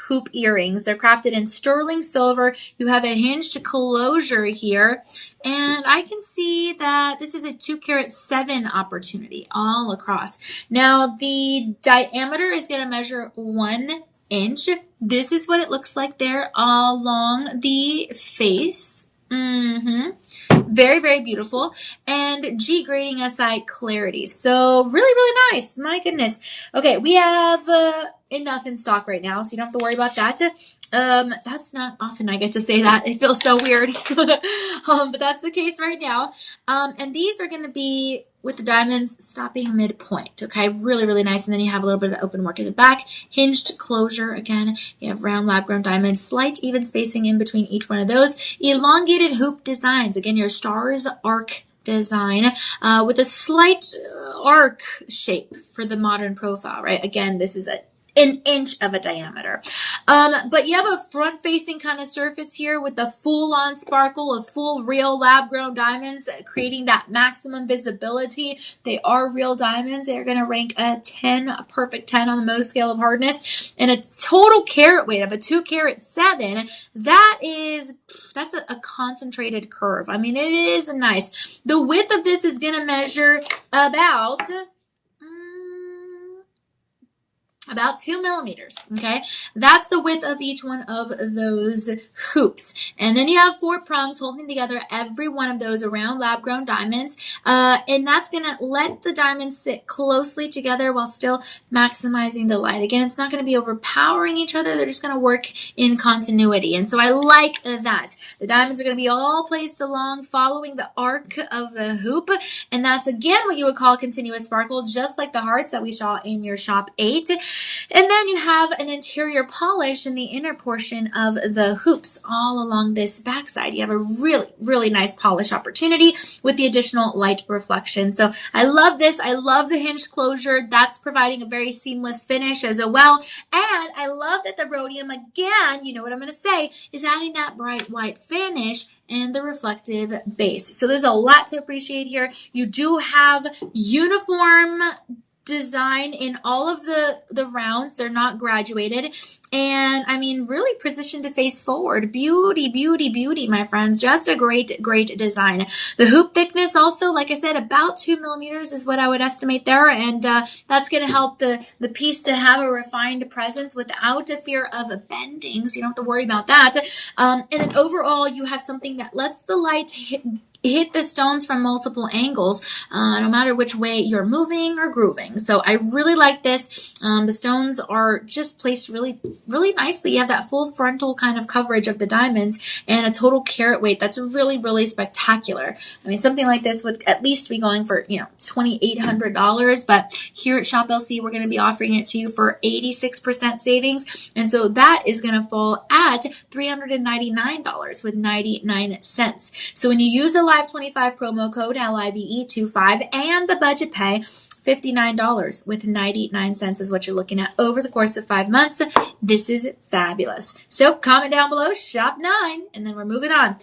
hoop earrings. They're crafted in sterling silver. You have a hinged closure here. And I can see that this is a 2-carat-7 opportunity all across. Now, the diameter is going to measure 1 inch. This is what it looks like there along the face. Very, very beautiful. And G grading SI clarity. So really, really nice. My goodness. Okay, we have enough in stock right now, so you don't have to worry about that. That's not often I get to say that. It feels so weird. But that's the case right now. And these are going to be with the diamonds stopping midpoint. Okay, really, really nice. And then you have a little bit of open work in the back. Hinged closure. Again, you have round lab-grown diamonds. Slight even spacing in between each one of those. Elongated hoop designs. Again, your Stars Arc design with a slight arc shape for the modern profile, right? Again, this is an inch of a diameter. But you have a front-facing kind of surface here with the full-on sparkle of full real lab-grown diamonds, creating that maximum visibility. They are real diamonds. They're going to rank a 10, a perfect 10 on the Mohs scale of hardness. And a total carat weight of a 2-carat-7, that's a concentrated curve. I mean, it is nice. The width of this is going to measure about 2 millimeters, okay? That's the width of each one of those hoops. And then you have 4 prongs holding together every one of those around lab-grown diamonds. And that's going to let the diamonds sit closely together while still maximizing the light. Again, it's not going to be overpowering each other. They're just going to work in continuity. And so I like that. The diamonds are going to be all placed along, following the arc of the hoop. And that's, again, what you would call continuous sparkle, just like the hearts that we saw in your Shop 8. And then you have an interior polish in the inner portion of the hoops all along this backside. You have a really, really nice polish opportunity with the additional light reflection. So I love this. I love the hinged closure. That's providing a very seamless finish as well. And I love that the rhodium, again, you know what I'm going to say, is adding that bright white finish and the reflective base. So there's a lot to appreciate here. You do have uniform design in all of the rounds. They're not graduated. And I mean, really positioned to face forward. Beauty, beauty, beauty, my friends. Just a great, great design. The hoop thickness also, like I said, about 2 millimeters is what I would estimate there. And that's going to help the piece to have a refined presence without a fear of bending. So you don't have to worry about that. And then overall, you have something that lets the light hit the stones from multiple angles, no matter which way you're moving or grooving. So I really like this. The stones are just placed really, really nicely. You have that full frontal kind of coverage of the diamonds and a total carat weight. That's really, really spectacular. I mean, something like this would at least be going for, $2,800, but here at Shop LC, we're going to be offering it to you for 86% savings. And so that is going to fall at $399 with 99 cents. So when you use the Live 25 promo code LIVE25 and the budget pay, $59 with 99 cents is what you're looking at over the course of 5 months. This is fabulous. So comment down below, shop 9, and then we're moving on.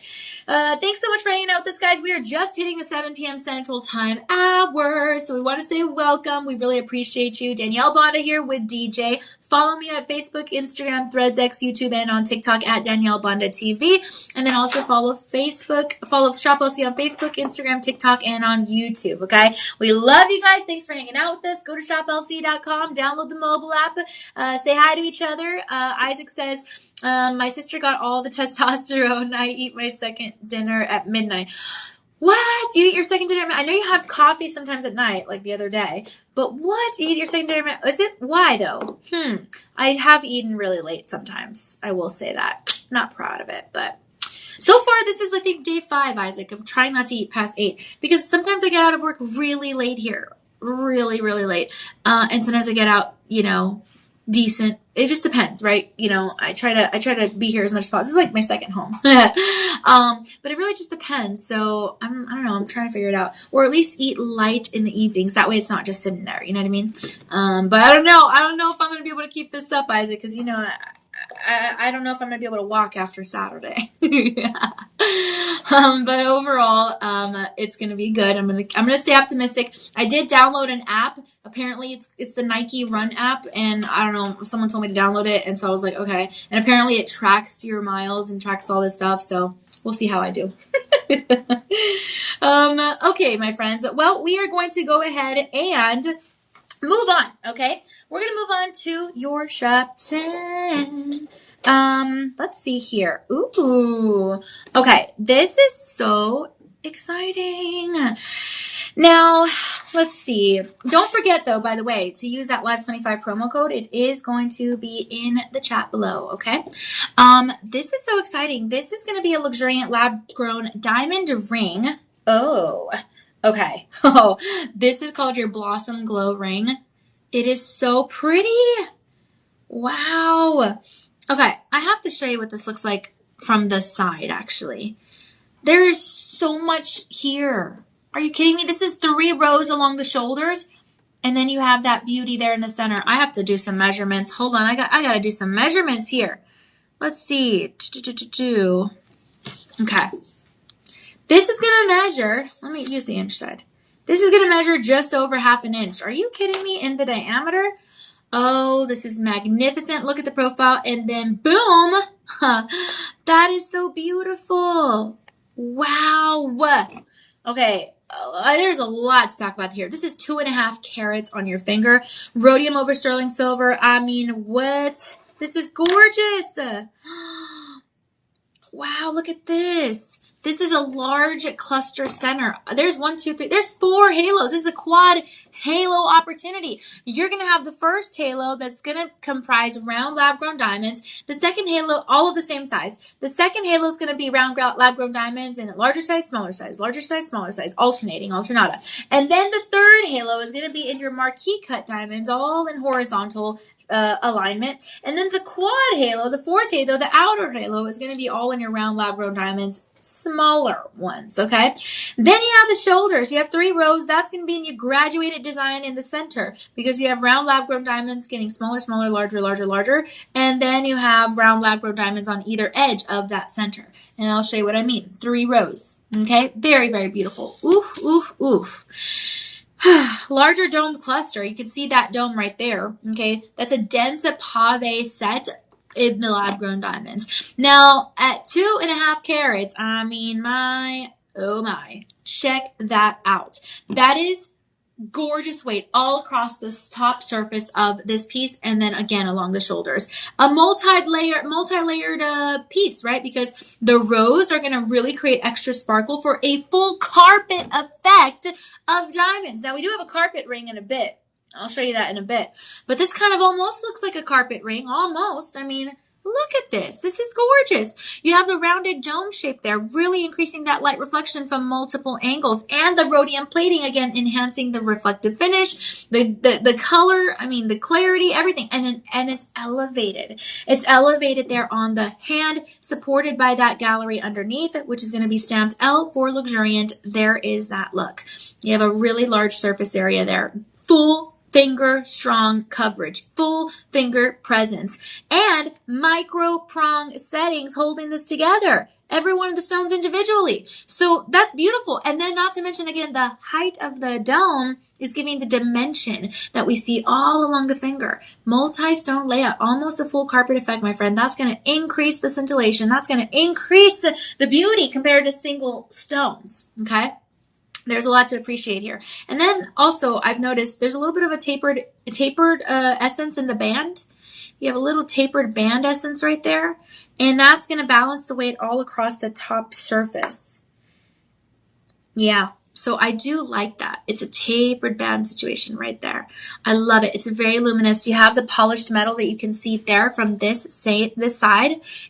Thanks so much for hanging out with us, guys. We are just hitting the 7 p.m. Central Time hour, so we want to say welcome. We really appreciate you. Danielle Banda here with DJ. Follow me at Facebook, Instagram, Threads, X, YouTube, and on TikTok at Danielle Banda TV. And then also follow Shop LC on Facebook, Instagram, TikTok, and on YouTube, okay? We love you guys. Thanks for hanging out with us. Go to shoplc.com, download the mobile app, say hi to each other. Isaac says, my sister got all the testosterone. I eat my second dinner at midnight. What? You eat your second dinner? I know you have coffee sometimes at night, like the other day. But what? You eat your second dinner? Is it? Why, though? I have eaten really late sometimes. I will say that. Not proud of it, but so far, this is, I think, day 5, Isaac, of trying not to eat past 8. Because sometimes I get out of work really late here. Really, really late. And sometimes I get out, decent. It just depends, right? I try to be here as much as possible. This is like my second home. But it really just depends. So I don't know. I'm trying to figure it out, or at least eat light in the evenings. That way it's not just sitting there. You know what I mean? But I don't know. I don't know if I'm going to be able to keep this up, Isaac, because I don't know if I'm going to be able to walk after Saturday. But overall, it's going to be good. I'm going to stay optimistic. I did download an app. Apparently it's the Nike Run app, and I don't know, someone told me to download it, and so I was like, okay. And apparently it tracks your miles and tracks all this stuff, so we'll see how I do. Okay, my friends. Well, we are going to go ahead and move on, okay? We're going to move on to your Shop 10. Let's see here. Ooh. Okay, this is so exciting. Now, let's see. Don't forget, though, by the way, to use that Live25 promo code. It is going to be in the chat below, okay? This is so exciting. This is going to be a luxuriant lab-grown diamond ring. Oh, okay. Oh, this is called your Blossom Glow Ring. It is so pretty. Wow. Okay, I have to show you what this looks like from the side, actually. There is so much here. Are you kidding me? This is 3 rows along the shoulders, and then you have that beauty there in the center. I have to do some measurements. Hold on, I got to do some measurements here. Let's see. Okay. This is going to measure, let me use the inch side. This is going to measure just over 1/2 inch. Are you kidding me? In the diameter? Oh, this is magnificent. Look at the profile, and then boom. That is so beautiful. Wow. Okay. There's a lot to talk about here. This is 2.5 carats on your finger. Rhodium over sterling silver. I mean, what? This is gorgeous. Wow, look at this. This is a large cluster center. There's 1, 2, 3. There's 4 halos. This is a quad halo opportunity. You're going to have the first halo that's going to comprise round lab-grown diamonds. The second halo, all of the same size. The second halo is going to be round lab-grown diamonds in larger size, smaller size, larger size, smaller size, alternating, alternata. And then the third halo is going to be in your marquee cut diamonds, all in horizontal alignment. And then the quad halo, the fourth halo, the outer halo is going to be all in your round lab-grown diamonds, smaller ones, okay? Then you have the shoulders. You have 3 rows. That's going to be in your graduated design in the center because you have round lab-grown diamonds getting smaller, smaller, larger, larger, larger. And then you have round lab-grown diamonds on either edge of that center. And I'll show you what I mean. 3 rows, okay? Very, very beautiful. Oof, oof, oof. larger dome cluster. You can see that dome right there. Okay, that's a dense pave set in the lab grown diamonds. Now at 2.5 carats, I mean, oh my, check that out. That is gorgeous weight all across this top surface of this piece, and then again along the shoulders. A multi-layered piece, right? Because the rows are going to really create extra sparkle for a full carpet effect of diamonds. Now we do have a carpet ring in a bit. I'll show you that in a bit. But this kind of almost looks like a carpet ring. Almost. I mean, look at this. This is gorgeous. You have the rounded dome shape there, really increasing that light reflection from multiple angles. And the rhodium plating, again, enhancing the reflective finish, the color, I mean, the clarity, everything. And it's elevated. It's elevated there on the hand, supported by that gallery underneath, which is going to be stamped L for luxuriant. There is that look. You have a really large surface area there. Full finger strong coverage, full finger presence, and micro prong settings holding this together. Every one of the stones individually. So that's beautiful. And then not to mention, again, the height of the dome is giving the dimension that we see all along the finger. Multi-stone layout, almost a full carpet effect, my friend. That's going to increase the scintillation. That's going to increase the beauty compared to single stones, okay? There's a lot to appreciate here. And then also I've noticed there's a little bit of a tapered essence in the band. You have a little tapered band essence right there. And that's going to balance the weight all across the top surface. Yeah. So I do like that. It's a tapered band situation right there. I love it. It's very luminous. You have the polished metal that you can see there from this side.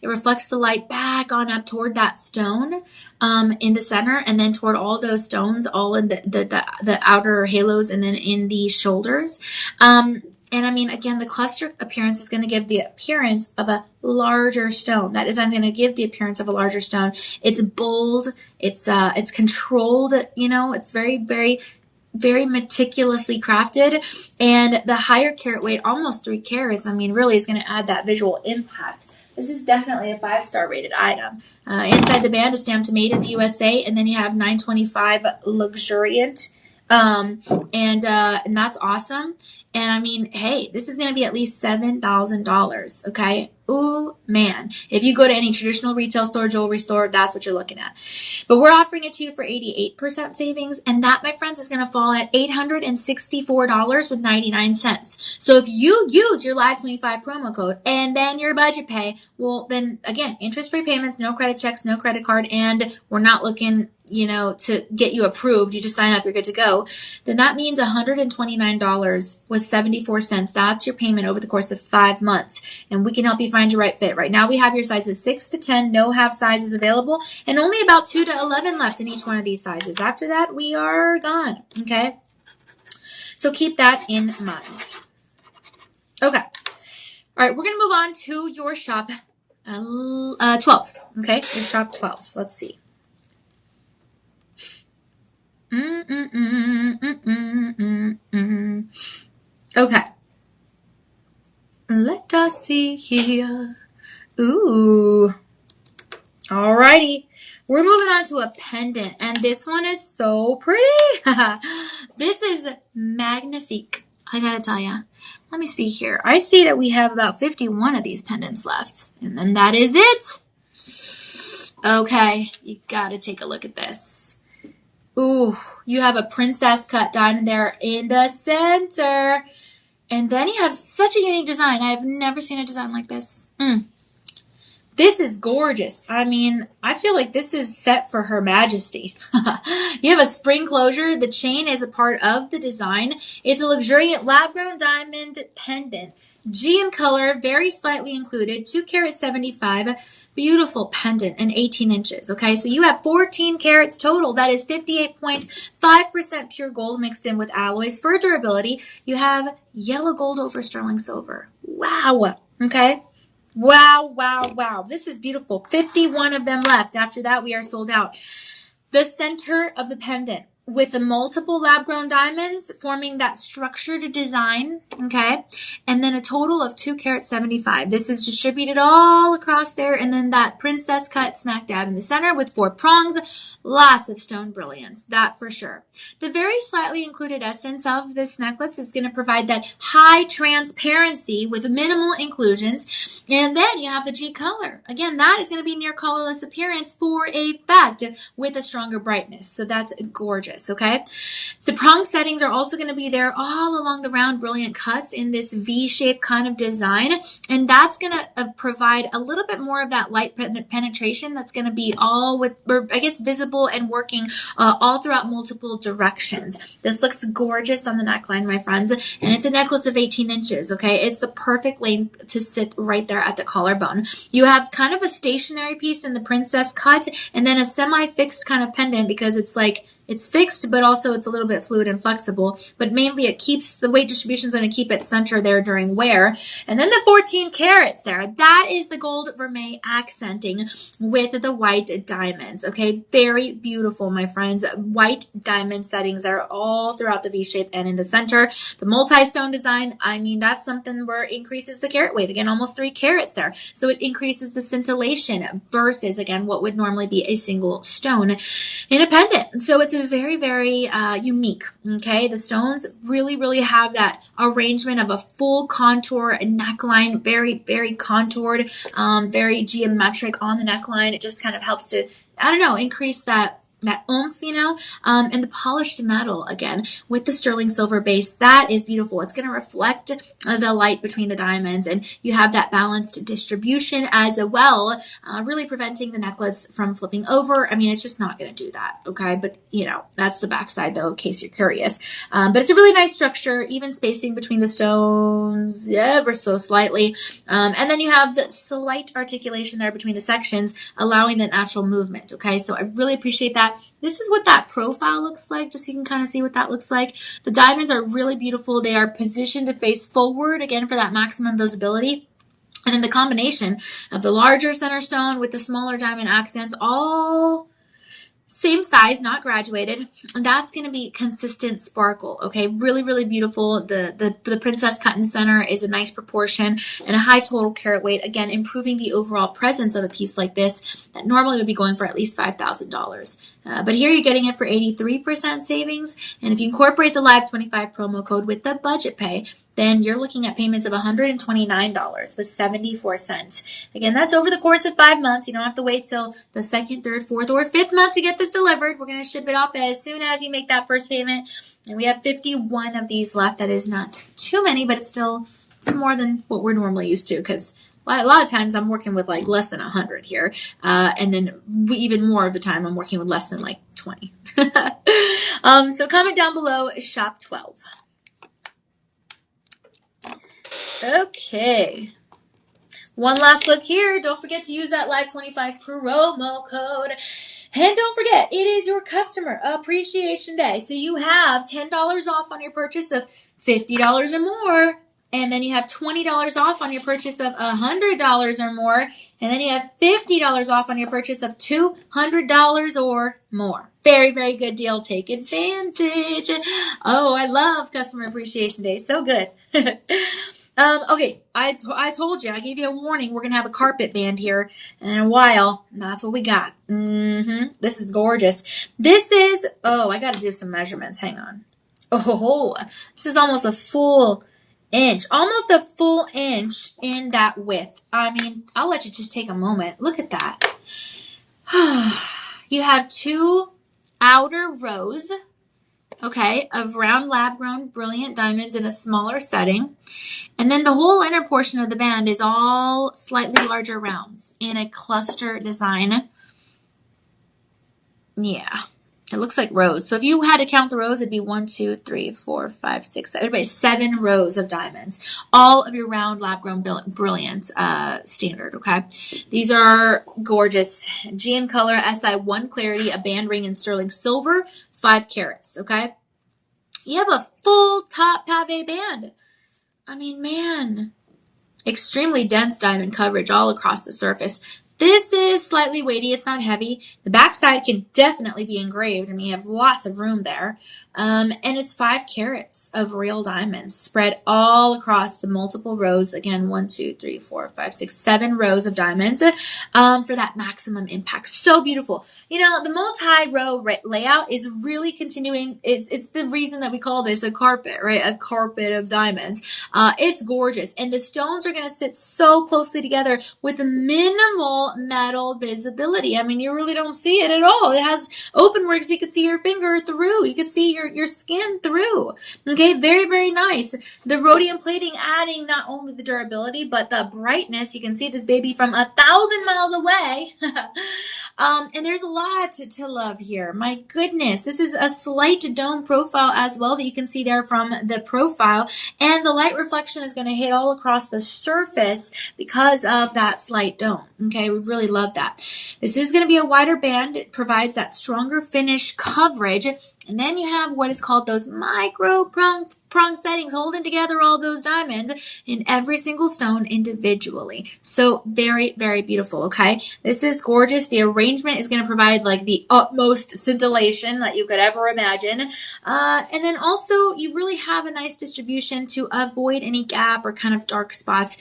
It reflects the light back on up toward that stone in the center, and then toward all those stones, all in the outer halos, and then in the shoulders. And I mean, again, the cluster appearance is going to give the appearance of a larger stone. That design is going to give the appearance of a larger stone. It's bold. It's controlled. You know, it's very, very, very meticulously crafted. And the higher carat weight, almost 3 carats, I mean, really is going to add that visual impact. This is definitely a 5-star rated item. Inside the band is stamped made in the USA, and then you have 925 luxuriant. And that's awesome. And I mean, hey, this is going to be at least $7,000. Okay. Ooh, man. If you go to any traditional retail store, jewelry store, that's what you're looking at. But we're offering it to you for 88% savings. And that, my friends, is going to fall at $864.99. So if you use your Live25 promo code and then your budget pay, well, then again, interest-free payments, no credit checks, no credit card, and we're not looking, you know, to get you approved. You just sign up, you're good to go. Then that means $129 with 74 cents. That's your payment over the course of 5 months. And we can help you find your right fit. Right now we have your sizes 6 to 10, no half sizes available, and only about 2 to 11 left in each one of these sizes. After that, we are gone. Okay. So keep that in mind. Okay. All right. We're going to move on to your shop 12. Okay. Your shop 12. Let's see. Okay. Let us see here. Ooh. Alrighty. We're moving on to a pendant, and this one is so pretty. This is magnifique. I gotta tell ya. Let me see here. I see that we have about 51 of these pendants left, and then that is it. Okay. You gotta take a look at this. Ooh. You have a princess cut diamond there in the center. And then you have such a unique design. I have never seen a design like this. This is gorgeous. I mean, I feel like this is set for Her Majesty. You have a spring closure. The chain is a part of the design. It's a luxuriant lab-grown diamond pendant. G in color, very slightly included, 2 carat 75, beautiful pendant, and 18 inches. Okay, so you have 14 carats total. That is 58.5% pure gold mixed in with alloys. For durability, you have yellow gold over sterling silver. Wow. Okay. Wow, wow, wow. This is beautiful. 51 of them left. After that, we are sold out. The center of the pendant with the multiple lab-grown diamonds forming that structured design, okay? And then a total of 2 carat 75. This is distributed all across there, and then that princess cut smack dab in the center with 4 prongs. Lots of stone brilliance, that for sure. The very slightly included essence of this necklace is going to provide that high transparency with minimal inclusions. And then you have the G color. Again, that is going to be near colorless appearance for a fact with a stronger brightness. So that's gorgeous. Okay. The prong settings are also going to be there all along the round brilliant cuts in this V-shaped kind of design. And that's going to provide a little bit more of that light penetration that's going to be all with, or I guess, visible and working all throughout multiple directions. This looks gorgeous on the neckline, my friends. And it's a necklace of 18 inches. Okay. It's the perfect length to sit right there at the collarbone. You have kind of a stationary piece in the princess cut and then a semi-fixed kind of pendant because it's like, it's fixed, but also it's a little bit fluid and flexible. But mainly it keeps, the weight distribution is going to keep it center there during wear. And then the 14 carats there. That is the gold vermeil accenting with the white diamonds. Okay, very beautiful, my friends. White diamond settings are all throughout the V-shape and in the center. The multi-stone design, I mean, that's something where it increases the carat weight. Again, almost 3 carats there. So it increases the scintillation versus, again, what would normally be a single stone in a pendant. So it's a very, very unique. Okay, the stones really have that arrangement of a full contour neckline, very, very contoured, very geometric on the neckline. It just kind of helps to, I don't know, increase that oomph, you know, and the polished metal, again, with the sterling silver base, that is beautiful. It's going to reflect the light between the diamonds, and you have that balanced distribution as well, really preventing the necklace from flipping over. I mean, it's just not going to do that, okay? But, you know, that's the backside, though, in case you're curious. But it's a really nice structure, even spacing between the stones, ever so slightly. And then you have the slight articulation there between the sections, allowing the natural movement, okay? So I really appreciate that. This is what that profile looks like, just so you can kind of see what that looks like. The diamonds are really beautiful. They are positioned to face forward, again, for that maximum visibility. And then the combination of the larger center stone with the smaller diamond accents, all same size, not graduated. And that's going to be consistent sparkle. Okay, really beautiful. The princess cut in the center is a nice proportion and a high total carat weight. Again, improving the overall presence of a piece like this that normally would be going for at least $5,000. But here you're getting it for 83% savings. And if you incorporate the Live 25 promo code with the budget pay, then you're looking at payments of $129 with 74 cents. Again, that's over the course of 5 months. You don't have to wait till the 2nd, 3rd, 4th, or 5th month to get this delivered. We're going to ship it off as soon as you make that first payment. And we have 51 of these left. That is not too many, but it's more than what we're normally used to, because a lot of times I'm working with like less than 100 here. And then even more of the time I'm working with less than like 20. So comment down below, shop 12. Okay. One last look here. Don't forget to use that Live 25 promo code. And don't forget, it is your Customer Appreciation Day. So you have $10 off on your purchase of $50 or more. And then you have $20 off on your purchase of $100 or more. And then you have $50 off on your purchase of $200 or more. Very, very good deal. Take advantage. Oh, I love Customer Appreciation Day. So good. Okay, I told you, I gave you a warning. We're going to have a carpet band here in a while. And that's what we got. This is gorgeous. This is, I got to do some measurements. Hang on. Oh, this is almost a full inch. Almost a full inch in that width. I mean, I'll let you just take a moment. Look at that. You have 2 outer rows, okay, of round lab-grown brilliant diamonds in a smaller setting. And then the whole inner portion of the band is all slightly larger rounds in a cluster design. Yeah, it looks like rows. So if you had to count the rows, it'd be 1, 2, 3, 4, 5, 6, 7. Everybody, 7 rows of diamonds. All of your round lab-grown brilliant standard, okay? These are gorgeous. G in color, SI1 clarity, a band ring in sterling silver, 5 carats, okay? You have a full top pave band. I mean, man, extremely dense diamond coverage all across the surface. This is slightly weighty. It's not heavy. The backside can definitely be engraved. I mean, you have lots of room there. And it's 5 carats of real diamonds spread all across the multiple rows. Again, 1, 2, 3, 4, 5, 6, 7 rows of diamonds for that maximum impact. So beautiful. You know, the multi-row layout is really continuing. It's the reason that we call this a carpet, right? A carpet of diamonds. It's gorgeous. And the stones are going to sit so closely together with minimal metal visibility. I mean, you really don't see it at all. It has open work so you can see your finger through. You can see your skin through. Okay, very, very nice. The rhodium plating adding not only the durability, but the brightness. You can see this baby from 1,000 miles away. And there's a lot to love here. My goodness, this is a slight dome profile as well that you can see there from the profile. And the light reflection is going to hit all across the surface because of that slight dome. Okay, we really love that. This is going to be a wider band. It provides that stronger finish coverage. And then you have what is called those micro prong settings holding together all those diamonds in every single stone individually. So very, very beautiful, okay? This is gorgeous. The arrangement is going to provide like the utmost scintillation that you could ever imagine. And then also you really have a nice distribution to avoid any gap or kind of dark spots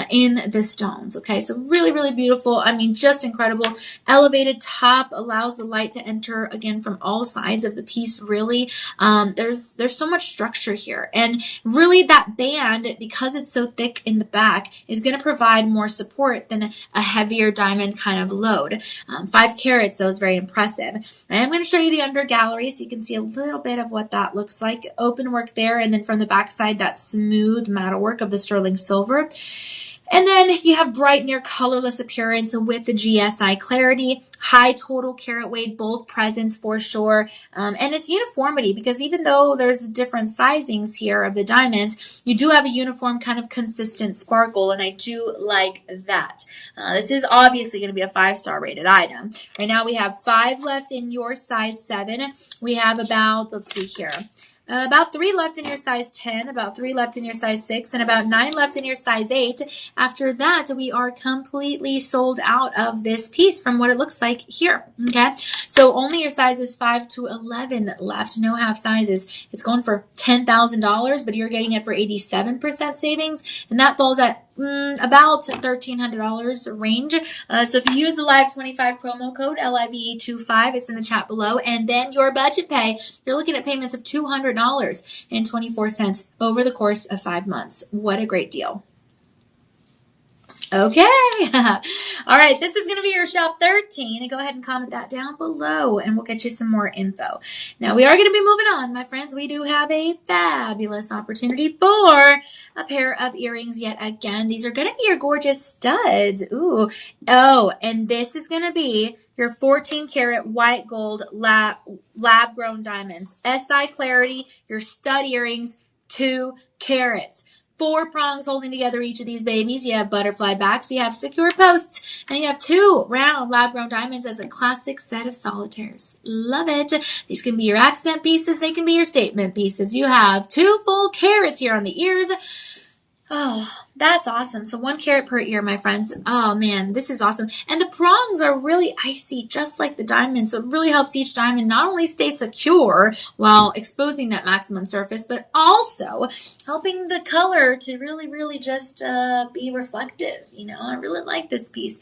in the stones, okay? So really, really beautiful. I mean, just incredible. Elevated top allows the light to enter again from all sides of the piece, really. There's so much structure here. And really that band, because it's so thick in the back, is going to provide more support than a heavier diamond kind of load. 5 carats, so it's very impressive. And I'm going to show you the under gallery so you can see a little bit of what that looks like. Open work there, and then from the back side, that smooth metalwork of the sterling silver. And then you have bright, near colorless appearance with the GSI clarity, high total carat weight, bold presence for sure. And it's uniformity, because even though there's different sizings here of the diamonds, you do have a uniform kind of consistent sparkle, and I do like that. This is obviously going to be a 5-star rated item. Right now we have 5 left in your size 7. We have about, let's see here, about 3 left in your size 10, about 3 left in your size 6, and about 9 left in your size 8. After that, we are completely sold out of this piece from what it looks like here, okay? So only your sizes 5 to 11 left, no half sizes. It's going for $10,000, but you're getting it for 87% savings, and that falls at about $1,300 range. So if you use the Live25 promo code LIVE25, it's in the chat below, and then your budget pay, you're looking at payments of $200.24 over the course of 5 months. What a great deal. Okay. All right. This is going to be your shop 13. And go ahead and comment that down below and we'll get you some more info. Now we are going to be moving on, my friends. We do have a fabulous opportunity for a pair of earrings yet again. These are going to be your gorgeous studs. Ooh. Oh, and this is going to be your 14 karat white gold lab grown diamonds. SI clarity, your stud earrings, 2 carats. 4 prongs holding together each of these babies. You have butterfly backs, you have secure posts, and you have 2 round lab-grown diamonds as a classic set of solitaires. Love it. These can be your accent pieces. They can be your statement pieces. You have 2 full carats here on the ears. Oh, that's awesome. So 1 carat per ear, my friends. Oh man, this is awesome. And the prongs are really icy, just like the diamonds. So it really helps each diamond not only stay secure while exposing that maximum surface, but also helping the color to really, really just be reflective. You know, I really like this piece.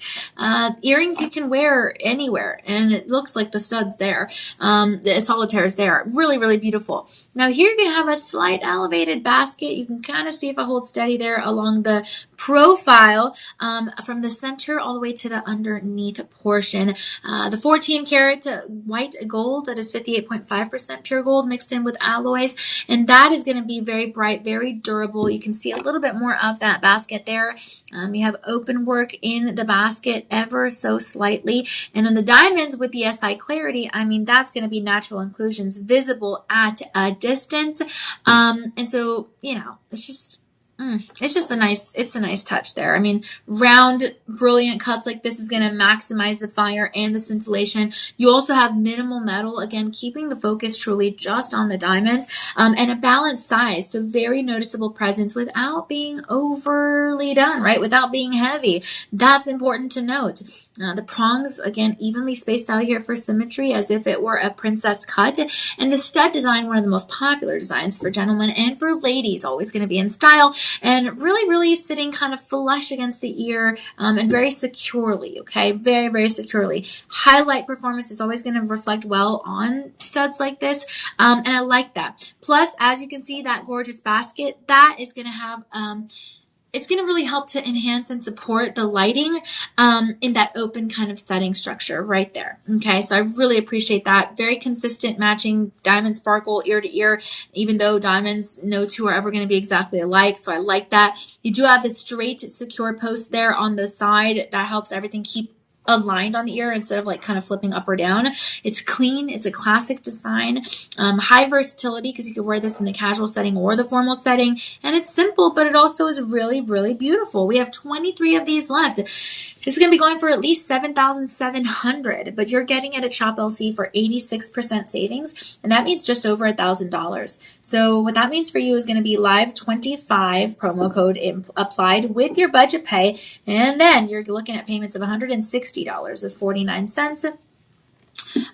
Earrings you can wear anywhere, and it looks like the studs there. The solitaires there. Really, really beautiful. Now here you're going to have a slight elevated basket. You can kind of see if I hold steady there along the profile from the center all the way to the underneath portion. The 14 karat white gold, that is 58.5% pure gold mixed in with alloys, and that is going to be very bright, very durable. You can see a little bit more of that basket there. You have open work in the basket ever so slightly, and then the diamonds with the SI clarity, I mean, that's going to be natural inclusions visible at a distance. And so, you know, it's just It's just it's a nice touch there. I mean, round, brilliant cuts like this is going to maximize the fire and the scintillation. You also have minimal metal, again, keeping the focus truly just on the diamonds, and a balanced size. So very noticeable presence without being overly done, right? Without being heavy. That's important to note. The prongs, again, evenly spaced out here for symmetry as if it were a princess cut. And the stud design, one of the most popular designs for gentlemen and for ladies, always going to be in style. And really, really sitting kind of flush against the ear, and very securely, okay? Very, very securely. Highlight performance is always going to reflect well on studs like this, and I like that. Plus, as you can see, that gorgeous basket, that is going to have... it's going to really help to enhance and support the lighting in that open kind of setting structure right there. Okay, so I really appreciate that. Very consistent matching diamond sparkle ear to ear, even though diamonds, no two are ever going to be exactly alike. So I like that. You do have the straight secure post there on the side. That helps everything keep aligned on the ear instead of like kind of flipping up or down. It's clean. It's a classic design. High versatility because you can wear this in the casual setting or the formal setting. And it's simple, but it also is really, really beautiful. We have 23 of these left. This is going to be going for at least $7,700, but you're getting it at Shop LC for 86% savings, and that means just over $1,000. So what that means for you is going to be Live 25 promo code applied with your budget pay, and then you're looking at payments of $160.49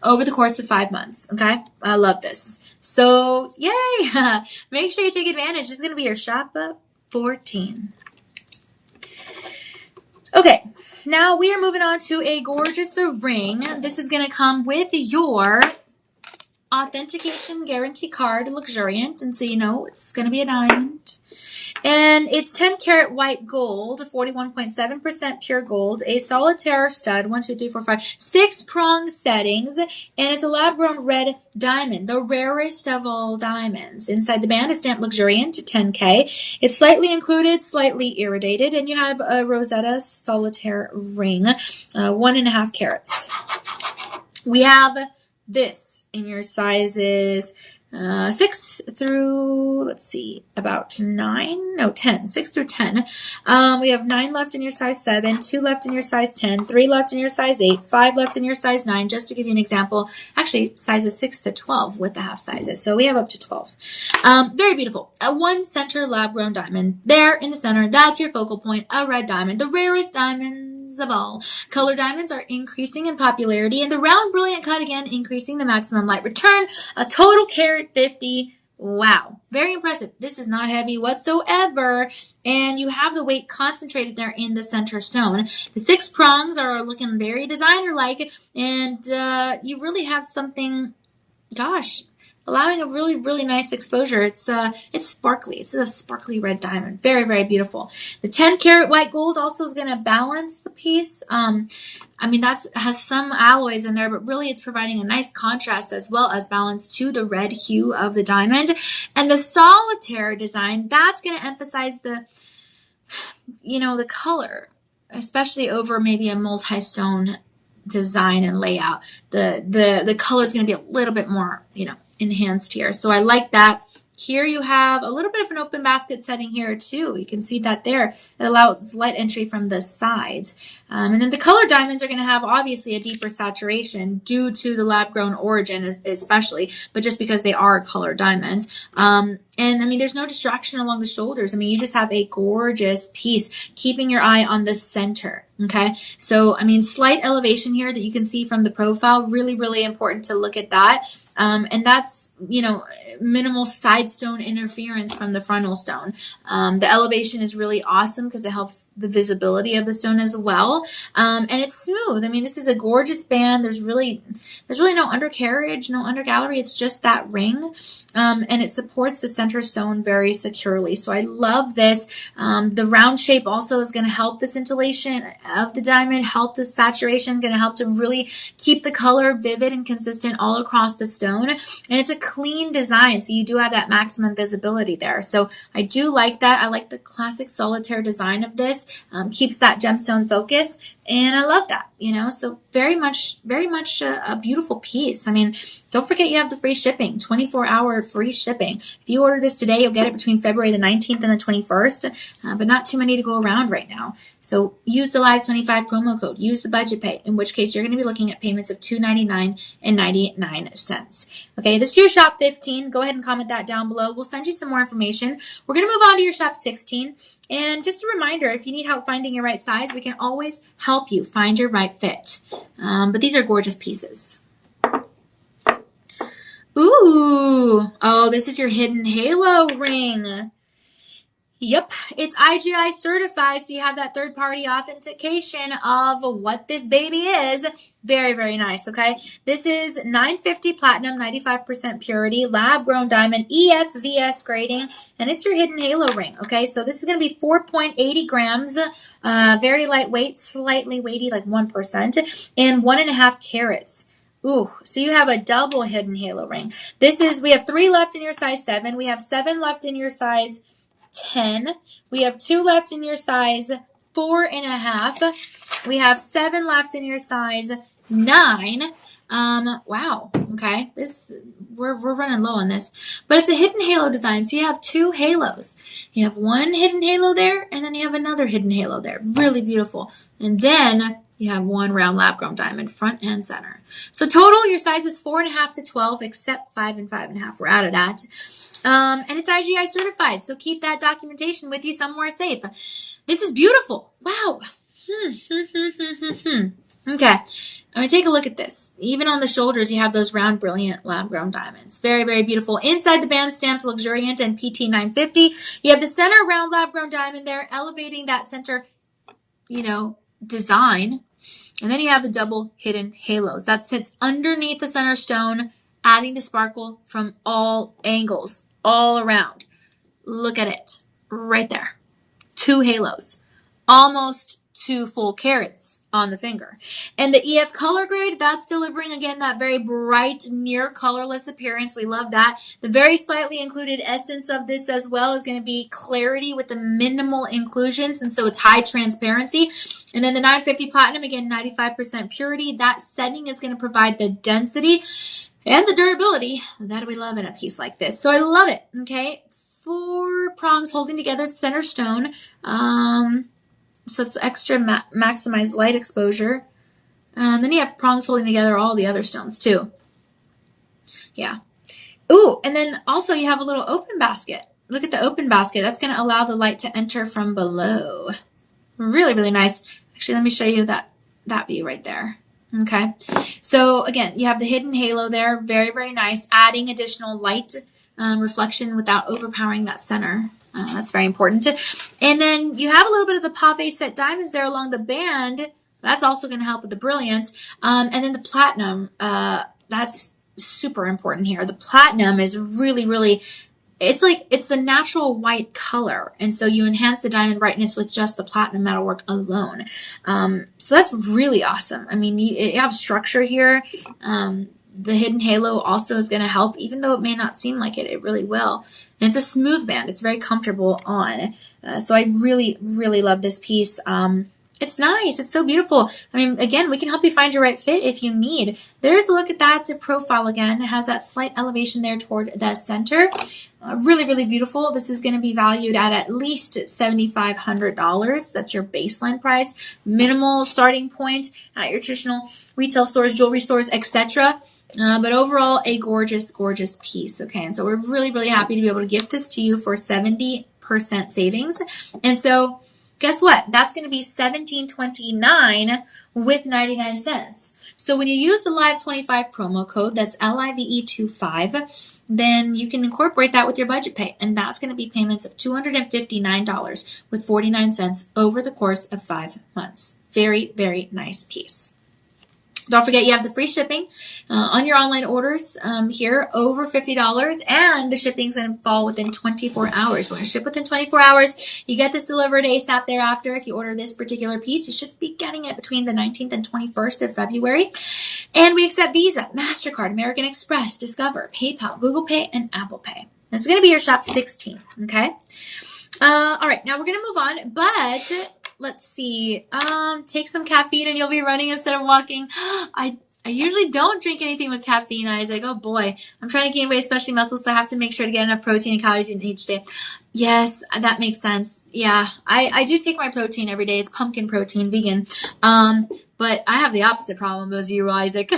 over the course of 5 months. Okay, I love this. So yay! Make sure you take advantage. This is going to be your Shop 14. Okay. Now we are moving on to a gorgeous ring. This is going to come with your authentication guarantee card, luxuriant, and so you know it's going to be a diamond. And it's 10 karat white gold, 41.7% pure gold, a solitaire stud, 1, 2, 3, 4, 5, 6 prong settings, and it's a lab-grown red diamond, the rarest of all diamonds. Inside the band is stamped luxuriant, 10K. It's slightly included, slightly irradiated, and you have a Rosetta solitaire ring, 1.5 carats. We have this in your sizes 6 through, let's see, about 10, 6 through 10. We have 9 left in your size 7, 2 left in your size 10, 3 left in your size 8, 5 left in your size 9, just to give you an example. Actually, sizes 6 to 12 with the half sizes. So we have up to 12. Very beautiful. A 1 center lab-grown diamond there in the center. That's your focal point, a red diamond, the rarest diamonds of all. Color diamonds are increasing in popularity, and the round brilliant cut, again, increasing the maximum light return. A total carat 50. Wow. Very impressive. This is not heavy whatsoever. And you have the weight concentrated there in the center stone. The 6 prongs are looking very designer-like. And you really have something, gosh, allowing a really, really nice exposure. It's sparkly. It's a sparkly red diamond. Very, very beautiful. The 10 karat white gold also is going to balance the piece. I mean, has some alloys in there, but really it's providing a nice contrast as well as balance to the red hue of the diamond. And the solitaire design, that's going to emphasize the color, especially over maybe a multi-stone design and layout. The color is going to be a little bit more, enhanced here. So I like that. Here you have a little bit of an open basket setting here too. You can see that there. It allows light entry from the sides. And then the color diamonds are going to have obviously a deeper saturation due to the lab-grown origin especially, but just because they are color diamonds. And I mean, there's no distraction along the shoulders. I mean, you just have a gorgeous piece keeping your eye on the center. Okay. So, I mean, slight elevation here that you can see from the profile. Really, really important to look at that. And that's, minimal side stone interference from the frontal stone. The elevation is really awesome because it helps the visibility of the stone as well. And it's smooth. I mean, this is a gorgeous band. There's really no undercarriage, no undergallery. It's just that ring. And it supports the center stone very securely. So I love this. The round shape also is going to help the scintillation of the diamond, help the saturation, going to help to really keep the color vivid and consistent all across the stone. And it's a clean design, so you do have that maximum visibility there. So I do like that. I like the classic solitaire design of this. Keeps that gemstone focus. And I love that, so very much a beautiful piece. I mean, don't forget you have the free shipping, 24-hour free shipping. If you order this today, you'll get it between February the 19th and the 21st, but not too many to go around right now. So use the Live25 promo code, use the budget pay, in which case you're going to be looking at payments of $299.99. Okay, this is your shop 15. Go ahead and comment that down below. We'll send you some more information. We're going to move on to your shop 16. And just a reminder, if you need help finding your right size, we can always help you find your right fit. But these are gorgeous pieces. Ooh, oh, this is your hidden halo ring. Yep, it's IGI certified, so you have that third-party authentication of what this baby is. Very, very nice, okay? This is 950 platinum, 95% purity, lab-grown diamond, EFVS grading, and it's your hidden halo ring, okay? So this is going to be 4.80 grams, very lightweight, slightly weighty, like 1%, and 1.5 carats. Ooh, so you have a double hidden halo ring. We have 3 left in your size 7. We have 7 left in your size 10. We have 2 left in your size 4.5. We have 7 left in your size 9. Wow. Okay. We're running low on this, but it's a hidden halo design. So you have 2 halos. You have one hidden halo there, and then you have another hidden halo there. Really beautiful. And then you have 1 round lab grown diamond, front and center. So total, your size is 4.5 to 12, except 5 and 5.5. We're out of that. And it's IGI certified, so keep that documentation with you somewhere safe. This is beautiful. Wow. Okay. I'm going to take a look at this. Even on the shoulders, you have those round, brilliant lab-grown diamonds. Very, very beautiful. Inside the band stamped luxuriant and PT 950. You have the center round lab-grown diamond there, elevating that center, design. And then you have the double hidden halos. That sits underneath the center stone, adding the sparkle from all angles, all around. Look at it. Right there. 2 halos. Almost 2 full carats on the finger. And the EF color grade, that's delivering, again, that very bright, near colorless appearance. We love that. The very slightly included essence of this as well is going to be clarity with the minimal inclusions, and so it's high transparency. And then the 950 platinum, again, 95% purity. That setting is going to provide the density and the durability that we love in a piece like this. So I love it, okay? 4 prongs holding together center stone. So it's extra maximized light exposure. And then you have prongs holding together all the other stones too. Yeah. Ooh, and then also you have a little open basket. Look at the open basket. That's going to allow the light to enter from below. Really, really nice. Actually, let me show you that view right there. Okay. So again, you have the hidden halo there. Very, very nice. Adding additional light reflection without overpowering that center. That's very important. And then you have a little bit of the pave set diamonds there along the band. That's also going to help with the brilliance. And then the platinum, that's super important here. The platinum is really, really, it's a natural white color. And so you enhance the diamond brightness with just the platinum metalwork alone. So that's really awesome. I mean, you have structure here. The hidden halo also is going to help, even though it may not seem like it, it really will. And it's a smooth band. It's very comfortable on. So I really, really love this piece. It's nice. It's so beautiful. I mean, again, we can help you find your right fit if you need. There's a look at that profile again. It has that slight elevation there toward the center. Really, really beautiful. This is going to be valued at least $7,500. That's your baseline price. Minimal starting point at your traditional retail stores, jewelry stores, etc. But overall, a gorgeous, gorgeous piece. Okay, and so we're really, really happy to be able to gift this to you for 70% savings. And so guess what? That's going to be $1,729 with 99 cents. So when you use the Live25 promo code, that's LIVE25, then you can incorporate that with your budget pay. And that's going to be payments of $259 with 49 cents over the course of 5 months. Very, very nice piece. Don't forget you have the free shipping on your online orders here over $50, and the shipping is going to fall within 24 hours. We're going to ship within 24 hours. You get this delivered ASAP thereafter. If you order this particular piece, you should be getting it between the 19th and 21st of February. And we accept Visa, MasterCard, American Express, Discover, PayPal, Google Pay, and Apple Pay. This is going to be your shop 16, okay? All right, now we're going to move on, but let's see. Take some caffeine and you'll be running instead of walking. I usually don't drink anything with caffeine, Isaac. Oh boy. I'm trying to gain weight, especially muscle, so I have to make sure to get enough protein and calories in each day. Yes, that makes sense. Yeah. I do take my protein every day. It's pumpkin protein, vegan. But I have the opposite problem as you, Isaac.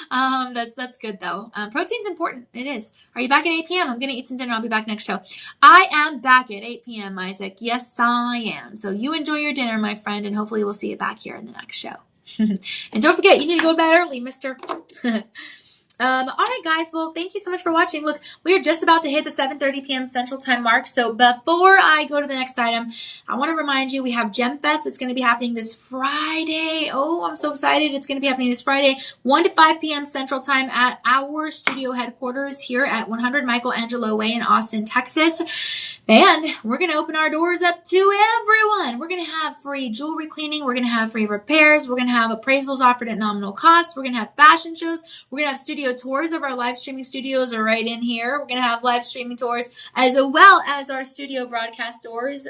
That's good though. Protein's important. It is. Are you back at 8 p.m.? I'm gonna eat some dinner. I'll be back next show. I am back at 8 p.m., Isaac. Yes, I am. So you enjoy your dinner, my friend, and hopefully we'll see you back here in the next show. And don't forget, you need to go to bed early, mister. All right, guys. Well, thank you so much for watching. Look, we are just about to hit the 7:30 p.m. Central Time mark. So before I go to the next item, I want to remind you we have Gem Fest. It's going to be happening this Friday. Oh, I'm so excited. It's going to be happening this Friday, 1 to 5 p.m. Central Time at our studio headquarters here at 100 Michelangelo Way in Austin, Texas. And we're going to open our doors up to everyone. We're going to have free jewelry cleaning. We're going to have free repairs. We're going to have appraisals offered at nominal cost. We're going to have fashion shows. We're going to have studio tours of our live streaming studios are right in here. We're going to have live streaming tours as well as our studio broadcast tours,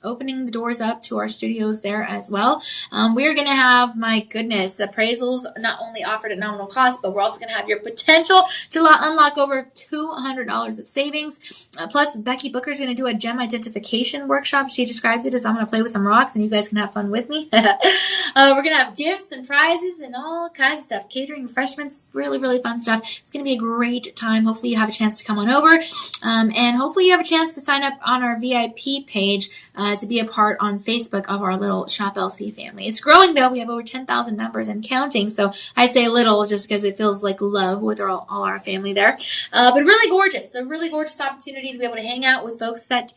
opening the doors up to our studios there as well. We're going to have, my goodness, appraisals not only offered at nominal cost, but we're also going to have your potential to unlock over $200 of savings. Plus, Becky Booker's going to do a gem identification workshop. She describes it as I'm going to play with some rocks and you guys can have fun with me. We're going to have gifts and prizes and all kinds of stuff. Catering, refreshments, really, really fun stuff. It's going to be a great time. Hopefully you have a chance to come on over. And hopefully you have a chance to sign up on our VIP page to be a part on Facebook of our little Shop LC family. It's growing though. We have over 10,000 members and counting. So I say little just because it feels like love with all our family there. But really gorgeous. A really gorgeous opportunity to be able to hang out with folks that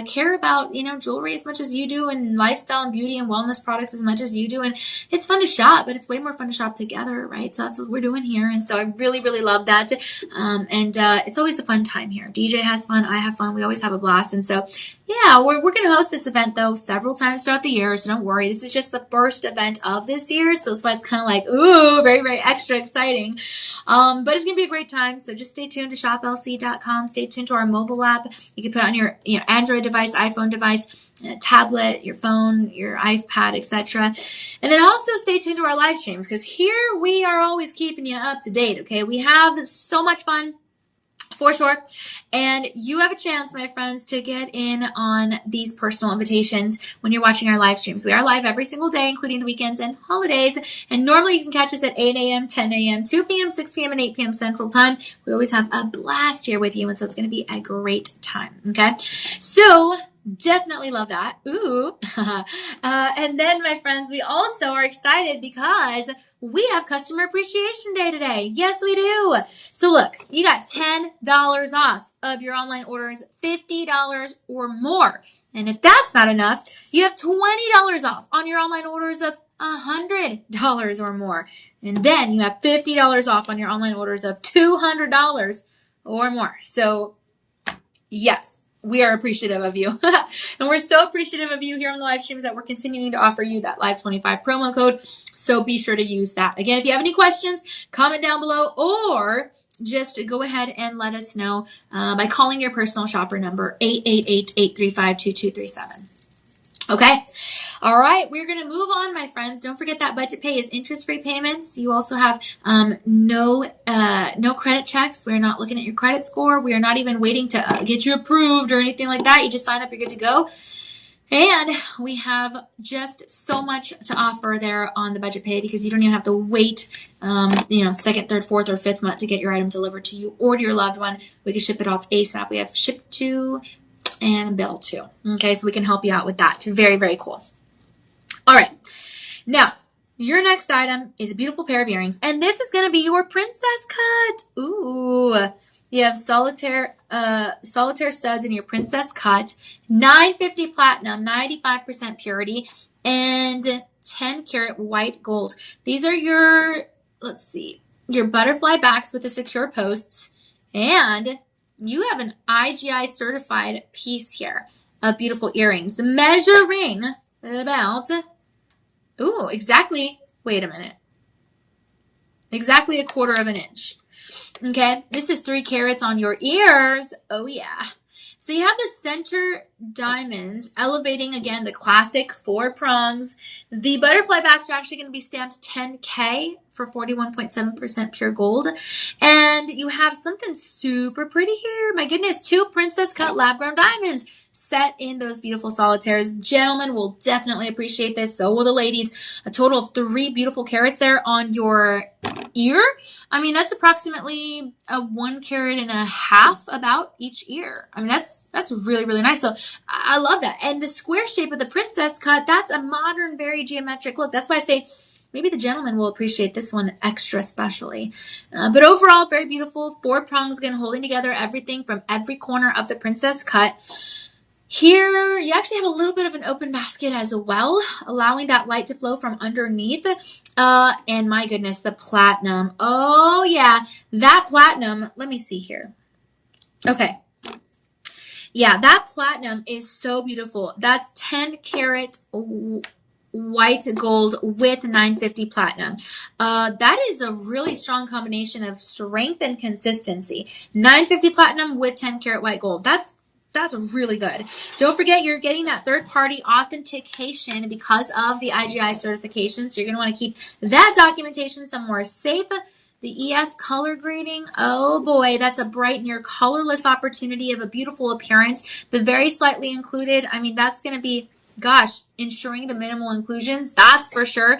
care about, jewelry as much as you do and lifestyle and beauty and wellness products as much as you do. And it's fun to shop, but it's way more fun to shop together, right? So that's what we're doing here. And so I really, really love that. It's always a fun time here. DJ has fun. I have fun. We always have a blast. And so, yeah, we're going to host this event, though, several times throughout the year. So don't worry. This is just the first event of this year. So that's why it's kind of like, ooh, very, very extra exciting. But it's going to be a great time. So just stay tuned to shoplc.com. Stay tuned to our mobile app. You can put it on your Android device, iPhone device, tablet, your phone, your iPad, etc. And then also stay tuned to our live streams because here we are always keeping you up to date, okay? We have so much fun. For sure. And you have a chance, my friends, to get in on these personal invitations when you're watching our live streams. We are live every single day, including the weekends and holidays. And normally you can catch us at 8 a.m., 10 a.m., 2 p.m., 6 p.m., and 8 p.m. Central Time. We always have a blast here with you. And so it's going to be a great time. Okay. So definitely love that. Ooh. And then, my friends, we also are excited because we have Customer Appreciation Day today. Yes, we do. So look, you got $10 off of your online orders, $50 or more. And if that's not enough, you have $20 off on your online orders of $100 or more. And then you have $50 off on your online orders of $200 or more. So yes, we are appreciative of you. And we're so appreciative of you here on the live streams that we're continuing to offer you that Live25 promo code. So be sure to use that. Again, if you have any questions, comment down below or just go ahead and let us know by calling your personal shopper number 888-835-2237. Okay. All right. We're going to move on, my friends. Don't forget that budget pay is interest-free payments. You also have no credit checks. We're not looking at your credit score. We are not even waiting to get you approved or anything like that. You just sign up. You're good to go. And we have just so much to offer there on the budget pay because you don't even have to wait, second, third, fourth, or fifth month to get your item delivered to you or to your loved one. We can ship it off ASAP. We have ship to and bill to. Okay, so we can help you out with that. Very, very cool. All right. Now, your next item is a beautiful pair of earrings, and this is going to be your princess cut. Ooh. You have solitaire studs in your princess cut, 950 platinum, 95% purity, and 10 karat white gold. These are your butterfly backs with the secure posts, and you have an IGI certified piece here of beautiful earrings. Measuring about, exactly a quarter of an inch. Okay, this is 3 carats on your ears. Oh yeah. So you have the center diamonds elevating again the classic 4 prongs. The butterfly backs are actually going to be stamped 10K for 41.7% pure gold. And you have something super pretty here. My goodness, 2 princess cut lab grown diamonds set in those beautiful solitaires. Gentlemen will definitely appreciate this. So will the ladies. A total of 3 beautiful carats there on your ear. I mean, that's approximately a 1.5 carats about each ear. I mean, that's really, really nice. So I love that. And the square shape of the princess cut, that's a modern, very geometric look. That's why I say maybe the gentleman will appreciate this one extra specially. But overall, very beautiful. 4 prongs again, holding together everything from every corner of the princess cut. Here, you actually have a little bit of an open basket as well, allowing that light to flow from underneath. And my goodness, the platinum. Oh, yeah, that platinum. Let me see here. Okay. Yeah, that platinum is so beautiful. That's 10 karat white gold with 950 platinum. That is a really strong combination of strength and consistency. 950 platinum with 10 karat white gold. That's really good. Don't forget you're getting that third-party authentication because of the IGI certification. So you're going to want to keep that documentation somewhere safe. The EF color grading, oh boy, that's a bright near colorless opportunity of a beautiful appearance. The very slightly included, I mean, that's going to be, gosh, ensuring the minimal inclusions, that's for sure.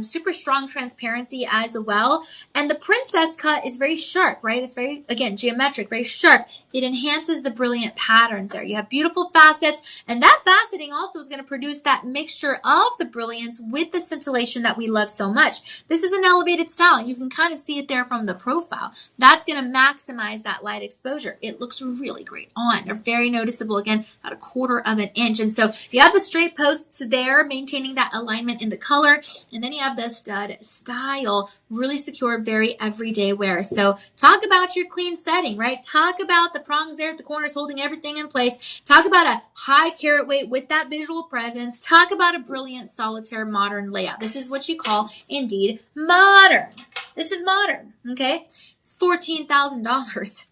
Super strong transparency as well. And the princess cut is very sharp, right? It's very, again, geometric, very sharp. It enhances the brilliant patterns there. You have beautiful facets, and that faceting also is going to produce that mixture of the brilliance with the scintillation that we love so much. This is an elevated style. You can kind of see it there from the profile. That's going to maximize that light exposure. It looks really great on. They're very noticeable, again, about 1/4 inch. And so you have the straight posts there, maintaining that alignment in the color. And then you have the stud style, really secure, very everyday wear. So talk about your clean setting, right? Talk about the prongs there at the corners holding everything in place. Talk about a high carat weight with that visual presence. Talk about a brilliant solitaire modern layout. This is what you call, indeed, modern. This is modern, okay? It's $14,000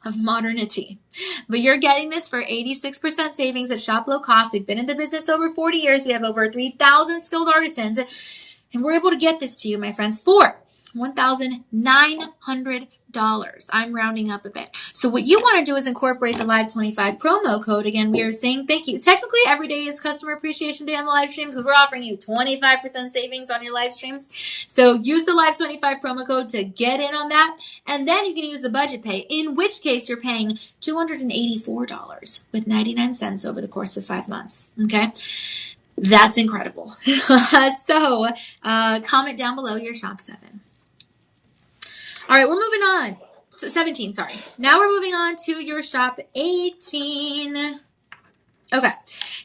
of modernity. But you're getting this for 86% savings at Shop Low Cost. We've been in the business over 40 years. We have over 3,000 skilled artisans. And we're able to get this to you, my friends, for $1,900. I'm rounding up a bit. So what you want to do is incorporate the Live 25 promo code. Again, we are saying thank you. Technically, every day is Customer Appreciation Day on the live streams because we're offering you 25% savings on your live streams. So use the Live 25 promo code to get in on that. And then you can use the budget pay, in which case you're paying $284 with 99 cents over the course of 5 months. Okay? That's incredible. So comment down below your shop 7. All right, we're moving on. 17, sorry. Now we're moving on to your shop 18. Okay,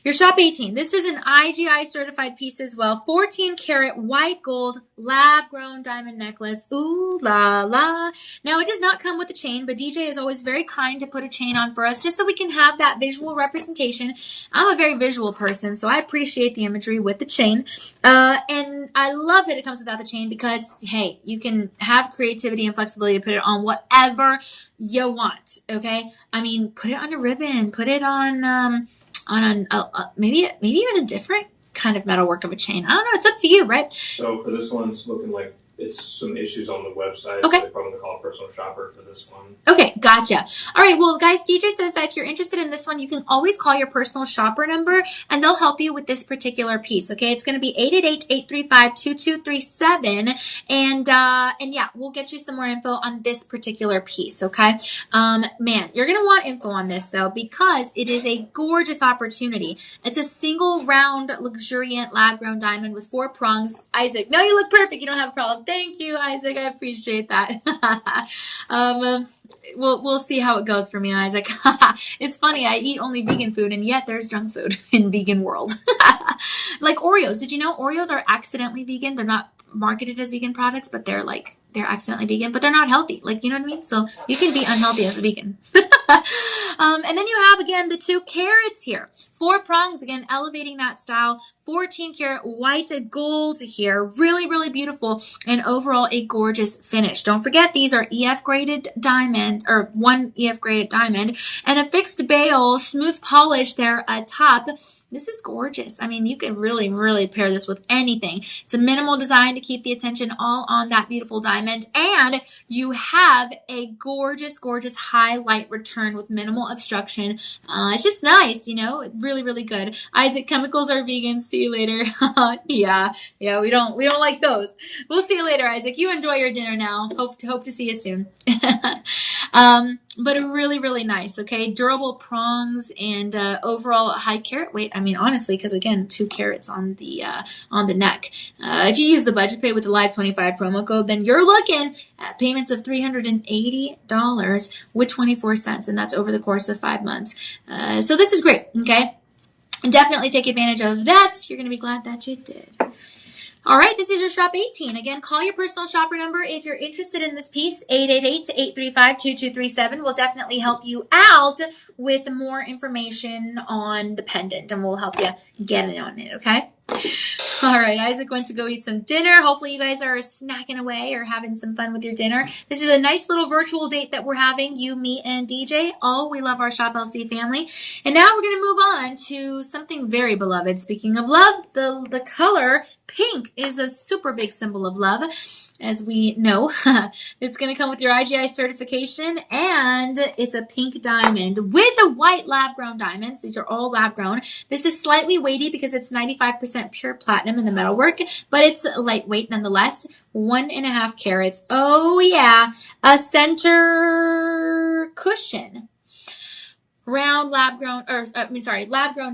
your shop 18. This is an IGI certified piece as well. 14 karat white gold lab grown diamond necklace. Ooh la la. Now it does not come with a chain, but DJ is always very kind to put a chain on for us just so we can have that visual representation. I'm a very visual person, so I appreciate the imagery with the chain. And I love that it comes without the chain because, hey, you can have creativity and flexibility to put it on whatever you want, okay? I mean, put it on a ribbon, put it on maybe even a different kind of metalwork of a chain. I don't know. It's up to you, right? So for this one, it's looking like it's some issues on the website. Okay. So they probably call a personal shopper for this one. Okay, gotcha. All right, well, guys, DJ says that if you're interested in this one, you can always call your personal shopper number, and they'll help you with this particular piece, okay? It's going to be 888-835-2237, and yeah, we'll get you some more info on this particular piece, okay? Man, you're going to want info on this, though, because it is a gorgeous opportunity. It's a single round, luxuriant lab-grown diamond with 4 prongs. Isaac, no, you look perfect. You don't have a problem. Thank you, Isaac. I appreciate that. We'll see how it goes for me, Isaac. It's funny. I eat only vegan food, and yet there's junk food in vegan world. Like Oreos. Did you know Oreos are accidentally vegan? They're not marketed as vegan products, but they're accidentally vegan, but they're not healthy. Like, you know what I mean? So you can be unhealthy as a vegan. And then you have, again, the 2 carats here. 4 prongs, again, elevating that style. 14 karat white gold here. Really, really beautiful. And overall, a gorgeous finish. Don't forget, these are EF graded diamond, or 1 EF graded diamond, and a fixed bail, smooth polish there atop. This is gorgeous. I mean, you can really, really pair this with anything. It's a minimal design to keep the attention all on that beautiful diamond. And you have a gorgeous, gorgeous highlight return with minimal obstruction. It's just nice, you know, really, really good. Isaac, chemicals are vegan. See you later. yeah, we don't like those. We'll see you later, Isaac. You enjoy your dinner now. Hope to see you soon. But really, really nice. Okay, durable prongs and overall high carat weight. I mean, honestly, because again, 2 carats on the neck. If you use the budget pay with the Live 25 promo code, then you're looking at payments of $380 with 24 cents, and that's over the course of 5 months. So this is great. Okay, definitely take advantage of that. You're gonna be glad that you did. All right, this is your Shop 18. Again, call your personal shopper number if you're interested in this piece, 888-835-2237. We'll definitely help you out with more information on the pendant, and we'll help you get it on it, okay? All right, Isaac went to go eat some dinner. Hopefully you guys are snacking away or having some fun with your dinner. This is a nice little virtual date that we're having, you, me, and DJ. Oh, we love our Shop LC family. And now we're going to move on to something very beloved. Speaking of love, the color pink is a super big symbol of love. As we know, it's going to come with your IGI certification, and it's a pink diamond with the white lab-grown diamonds. These are all lab-grown. This is slightly weighty because it's 95% pure platinum in the metalwork, but it's lightweight nonetheless. 1.5 carats. Oh, yeah. A center cushion. Round lab-grown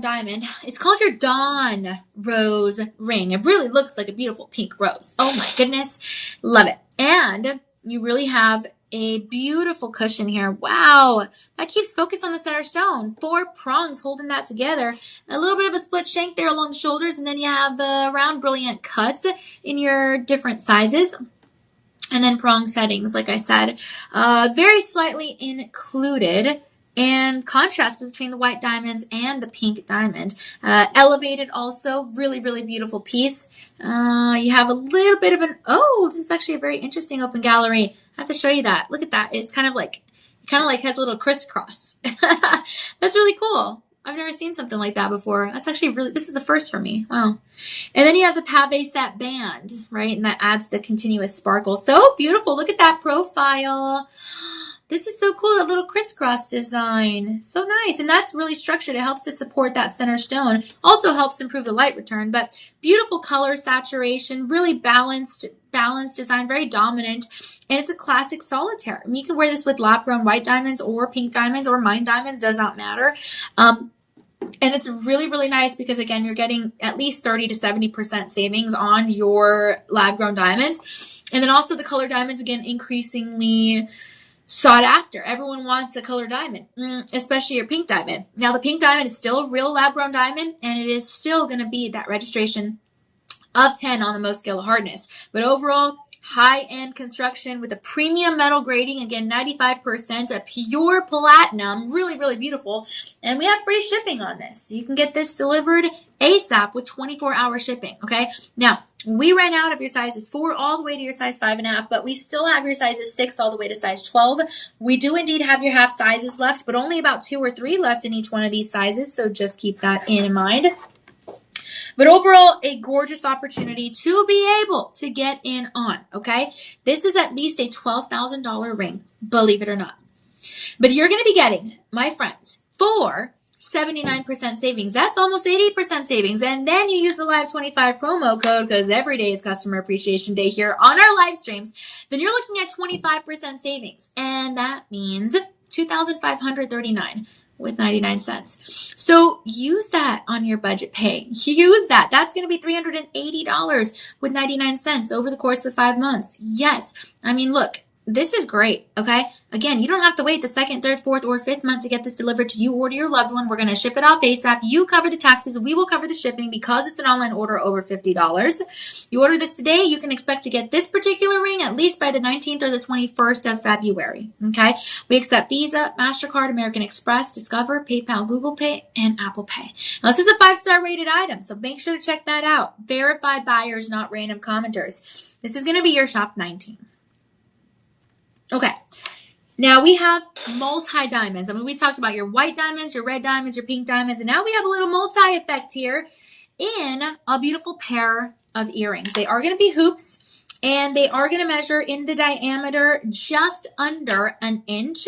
diamond. It's called your Dawn Rose ring. It really looks like a beautiful pink rose. Oh my goodness. Love it. And you really have a beautiful cushion here. Wow. That keeps focus on the center stone. 4 prongs holding that together. A little bit of a split shank there along the shoulders. And then you have the round brilliant cuts in your different sizes. And then prong settings, like I said. Very slightly included. And contrast between the white diamonds and the pink diamond. Elevated also, really, really beautiful piece. You have a little bit of this is actually a very interesting open gallery. I have to show you that. Look at that. It's kind of like has a little crisscross. That's really cool. I've never seen something like that before. That's actually this is the first for me. Wow. And then you have the pave set band, right? And that adds the continuous sparkle. So beautiful. Look at that profile. This is so cool, that little crisscross design. So nice. And that's really structured. It helps to support that center stone. Also helps improve the light return. But beautiful color saturation, really balanced design, very dominant. And it's a classic solitaire. I mean, you can wear this with lab-grown white diamonds or pink diamonds or mine diamonds. Does not matter. And it's really, really nice because, again, you're getting at least 30 to 70% savings on your lab-grown diamonds. And then also the color diamonds, again, increasingly sought after. Everyone wants a color diamond, especially your pink diamond. Now, the pink diamond is still a real lab-grown diamond, and it is still going to be that registration of 10 on the most scale of hardness. But overall, high-end construction with a premium metal grading. Again, 95% of pure platinum. Really, really beautiful. And we have free shipping on this. You can get this delivered ASAP with 24-hour shipping, okay? Now, we ran out of your sizes 4 all the way to your size 5.5, but we still have your sizes 6 all the way to size 12. We do indeed have your half sizes left, but only about 2 or 3 left in each one of these sizes, so just keep that in mind. But overall, a gorgeous opportunity to be able to get in on, okay? This is at least a $12,000 ring, believe it or not. But you're going to be getting, my friends, for 79% savings. That's almost 80% savings. And then you use the Live 25 promo code, because every day is Customer Appreciation Day here on our live streams. Then you're looking at 25% savings. And that means $2,539 with 99 cents. So use that on your budget pay. Use that. That's going to be $380 with 99 cents over the course of 5 months. Yes. I mean, look, this is great, okay? Again, you don't have to wait the second, third, fourth, or fifth month to get this delivered to you or to your loved one. We're going to ship it off ASAP. You cover the taxes. We will cover the shipping because it's an online order over $50. You order this today, you can expect to get this particular ring at least by the 19th or the 21st of February, okay? We accept Visa, MasterCard, American Express, Discover, PayPal, Google Pay, and Apple Pay. Now, this is a 5-star rated item, so make sure to check that out. Verified buyers, not random commenters. This is going to be your shop 19. Okay, now we have multi-diamonds. I mean, we talked about your white diamonds, your red diamonds, your pink diamonds, and now we have a little multi-effect here in a beautiful pair of earrings. They are going to be hoops, and they are going to measure in the diameter just under an inch,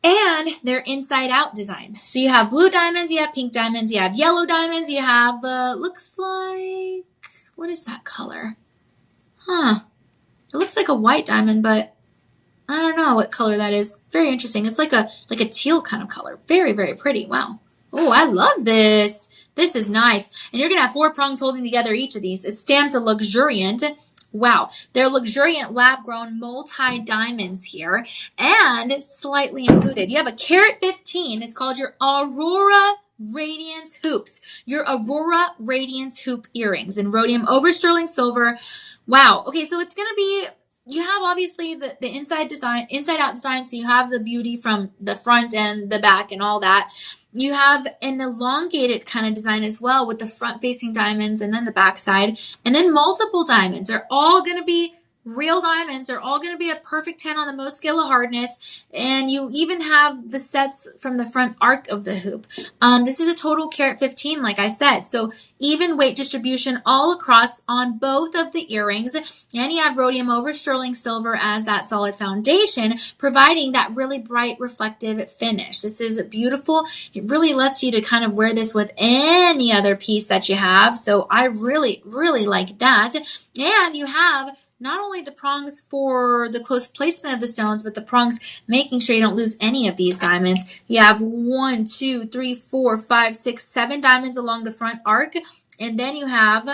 and they're inside-out design. So you have blue diamonds, you have pink diamonds, you have yellow diamonds, you have, looks like, what is that color? It looks like a white diamond, but I don't know what color that is. Very interesting. It's like a teal kind of color. Very, very pretty. Wow. Oh, I love this. This is nice. And you're going to have 4 prongs holding together each of these. It stands a luxuriant. Wow. They're luxuriant lab-grown multi-diamonds here and slightly included. You have a carat 15. It's called your Aurora Radiance Hoops. Your Aurora Radiance Hoop earrings in rhodium over sterling silver. Wow. Okay, so it's going to be... You have obviously the inside out design, so you have the beauty from the front and the back and all that. You have an elongated kind of design as well with the front facing diamonds and then the back side, and then multiple diamonds. They're all going to be real diamonds. They're all going to be a perfect 10 on the most scale of hardness. And you even have the sets from the front arc of the hoop. This is a total carat 15, like I said. So even weight distribution all across on both of the earrings. And you have rhodium over sterling silver as that solid foundation, providing that really bright reflective finish. This is beautiful. It really lets you to kind of wear this with any other piece that you have. So I really, really like that. And you have not only the prongs for the close placement of the stones, but the prongs making sure you don't lose any of these diamonds. You have 1, 2, 3, 4, 5, 6, 7 diamonds along the front arc. And then you have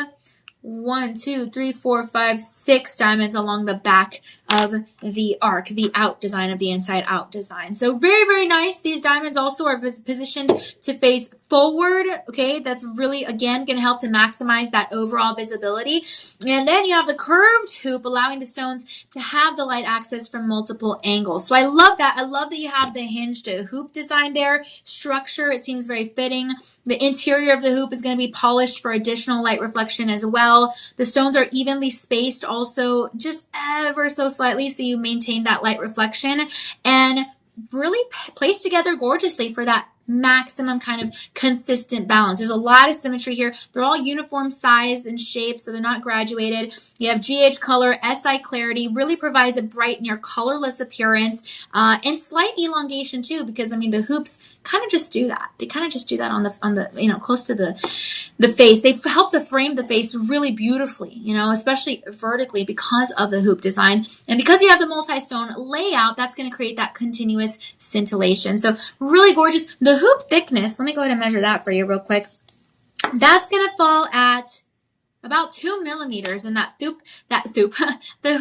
1, 2, 3, 4, 5, 6 diamonds along the back of the arc, the out design of the inside out design. So very, very nice. These diamonds also are positioned to face forward. Okay, that's really, again, going to help to maximize that overall visibility. And then you have the curved hoop, allowing the stones to have the light access from multiple angles. So I love that. I love that you have the hinged hoop design there. Structure, it seems very fitting. The interior of the hoop is going to be polished for additional light reflection as well. The stones are evenly spaced also, just ever so slightly, so you maintain that light reflection and really placed together gorgeously for that maximum kind of consistent balance. There's a lot of symmetry here. They're all uniform size and shape, so they're not graduated. You have GH color, SI clarity, really provides a bright, near colorless appearance, and slight elongation too, because I mean the hoops kind of just do that. They kind of just do that on the close to the face. They help to frame the face really beautifully, especially vertically because of the hoop design. And because you have the multi-stone layout, that's going to create that continuous scintillation. So really gorgeous. The hoop thickness, let me go ahead and measure that for you real quick. That's going to fall at about 2 millimeters in the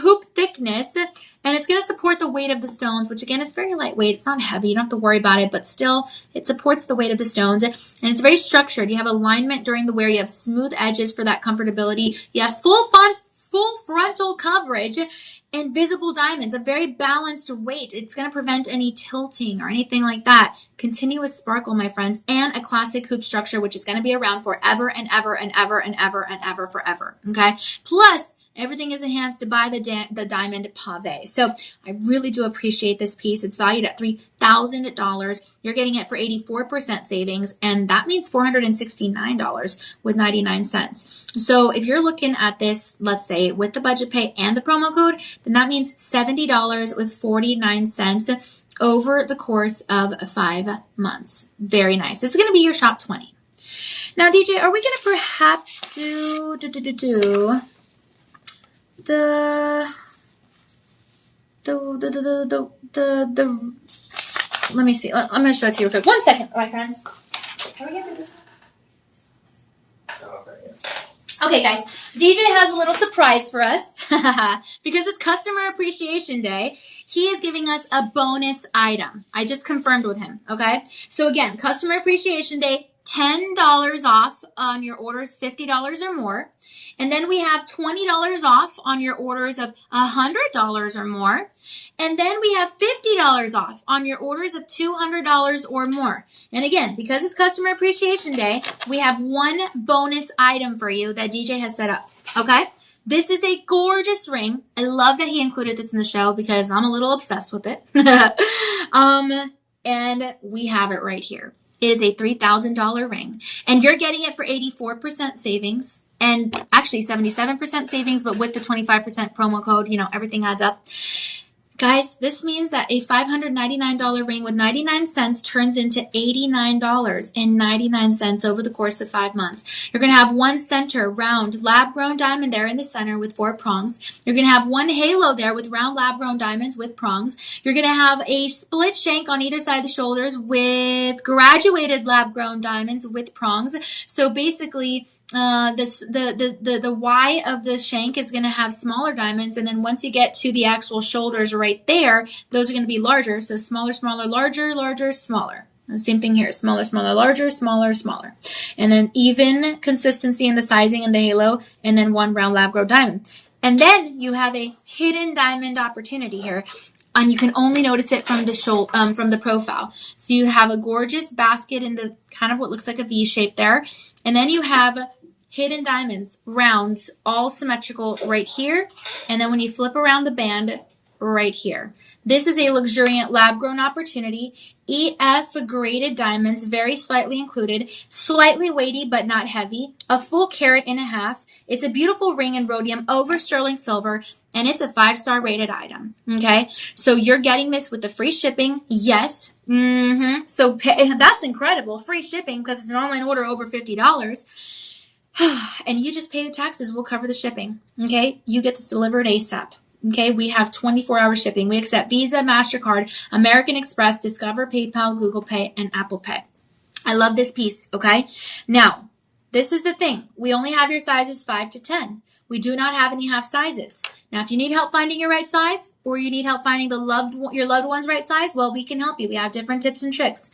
hoop thickness, and it's going to support the weight of the stones, which again is very lightweight. It's not heavy. You don't have to worry about it, but still it supports the weight of the stones, and it's very structured. You have alignment during the wear. You have smooth edges for that comfortability. You have full frontal coverage and visible diamonds, a very balanced weight. It's going to prevent any tilting or anything like that. Continuous sparkle, my friends, and a classic hoop structure, which is going to be around forever and ever and ever and ever and ever forever. Okay. Plus, everything is enhanced by the diamond pave. So I really do appreciate this piece. It's valued at $3,000. You're getting it for 84% savings, and that means $469 with 99 cents. So if you're looking at this, let's say with the budget pay and the promo code, then that means $70 with 49 cents over the course of 5 months. Very nice. This is going to be your shop 20. Now, DJ, are we going to perhaps do let me see. I'm going to show it to you real quick. 1 second, my friends. Can we get to this? Okay, yeah. Okay, guys, DJ has a little surprise for us because it's Customer Appreciation Day. He is giving us a bonus item. I just confirmed with him, okay? So again, Customer Appreciation Day, $10 off on your orders $50 or more. And then we have $20 off on your orders of $100 or more. And then we have $50 off on your orders of $200 or more. And again, because it's Customer Appreciation Day, we have one bonus item for you that DJ has set up. Okay? This is a gorgeous ring. I love that he included this in the show because I'm a little obsessed with it. And we have it right here. It is a $3,000 ring. And you're getting it for 84% savings. And actually 77% savings, but with the 25% promo code, everything adds up. Guys, this means that a $599 ring with 99 cents turns into $89.99 over the course of 5 months. You're going to have one center round lab-grown diamond there in the center with 4 prongs. You're going to have one halo there with round lab-grown diamonds with prongs. You're going to have a split shank on either side of the shoulders with graduated lab-grown diamonds with prongs. So basically, the Y of the shank is going to have smaller diamonds, and then once you get to the actual shoulders right there, those are going to be larger. So smaller, smaller, larger, larger, smaller. And the same thing here: smaller, smaller, larger, smaller, smaller, and then even consistency in the sizing and the halo, and then one round lab-grown diamond. And then you have a hidden diamond opportunity here. And you can only notice it from the profile. So you have a gorgeous basket in the kind of what looks like a V shape there, and then you have hidden diamonds, rounds, all symmetrical right here. And then when you flip around the band, right here. This is a luxuriant lab-grown opportunity. EF graded diamonds, very slightly included, slightly weighty but not heavy, a full carat and a half. It's a beautiful ring in rhodium over sterling silver, and it's a 5-star rated item. Okay, so you're getting this with the free shipping. Yes. So that's incredible. Free shipping because it's an online order over $50. And you just pay the taxes. We'll cover the shipping. Okay, you get this delivered ASAP. Okay, we have 24-hour shipping. We accept Visa, MasterCard, American Express, Discover, PayPal, Google Pay, and Apple Pay. I love this piece, okay? Now, this is the thing. We only have your sizes 5 to 10. We do not have any half sizes. Now, if you need help finding your right size, or you need help finding your loved one's right size, well, we can help you. We have different tips and tricks.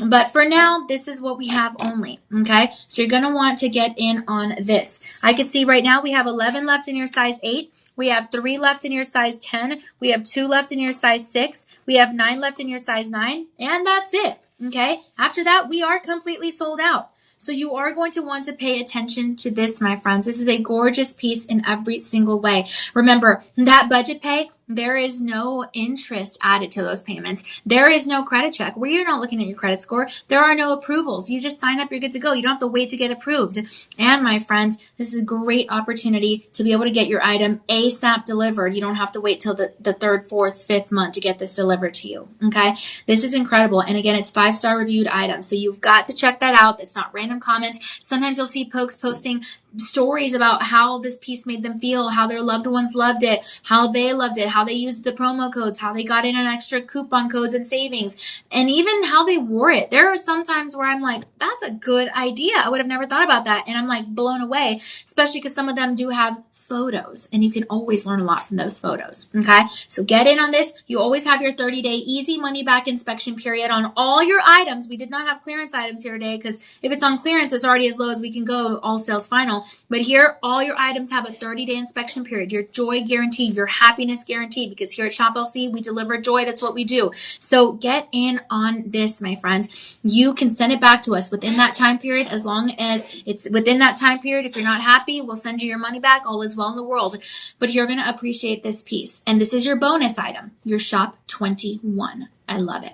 But for now, this is what we have only, okay? So you're going to want to get in on this. I can see right now we have 11 left in your size 8. We have 3 left in your size 10. We have 2 left in your size 6. We have 9 left in your size 9. And that's it, okay? After that, we are completely sold out. So you are going to want to pay attention to this, my friends. This is a gorgeous piece in every single way. Remember, that budget pay, there is no interest added to those payments. There is no credit check. We're not looking at your credit score. There are no approvals. You just sign up, you're good to go. You don't have to wait to get approved. And my friends, this is a great opportunity to be able to get your item ASAP delivered. You don't have to wait till the 3rd, 4th, 5th month to get this delivered to you. Okay? This is incredible. And again, it's 5-star reviewed items. So you've got to check that out. It's not random comments. Sometimes you'll see folks posting stories about how this piece made them feel, how their loved ones loved it, how they loved it, how they used the promo codes, how they got in an extra coupon codes and savings, and even how they wore it. There are some times where I'm like, that's a good idea. I would have never thought about that. And I'm like blown away, especially because some of them do have photos, and you can always learn a lot from those photos. Okay, so get in on this. You always have your 30-day easy money back inspection period on all your items. We did not have clearance items here today because if it's on clearance, it's already as low as we can go, all sales final. But here, all your items have a 30-day inspection period. Your joy guarantee, your happiness guarantee, because here at Shop LC, we deliver joy. That's what we do. So get in on this, my friends. You can send it back to us within that time period. As long as it's within that time period, if you're not happy, we'll send you your money back. All is well in the world. But you're going to appreciate this piece. And this is your bonus item, your Shop 21. I love it.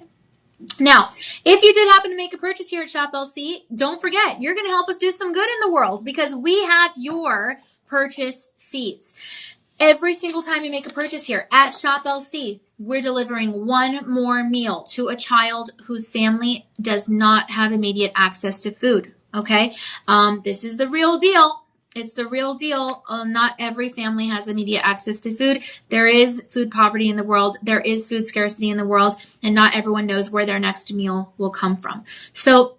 Now, if you did happen to make a purchase here at Shop LC, don't forget, you're going to help us do some good in the world because we have your purchase feeds. Every single time you make a purchase here at Shop LC, we're delivering one more meal to a child whose family does not have immediate access to food. Okay? This is the real deal. It's the real deal. Not every family has immediate access to food. There is food poverty in the world. There is food scarcity in the world, and not everyone knows where their next meal will come from. So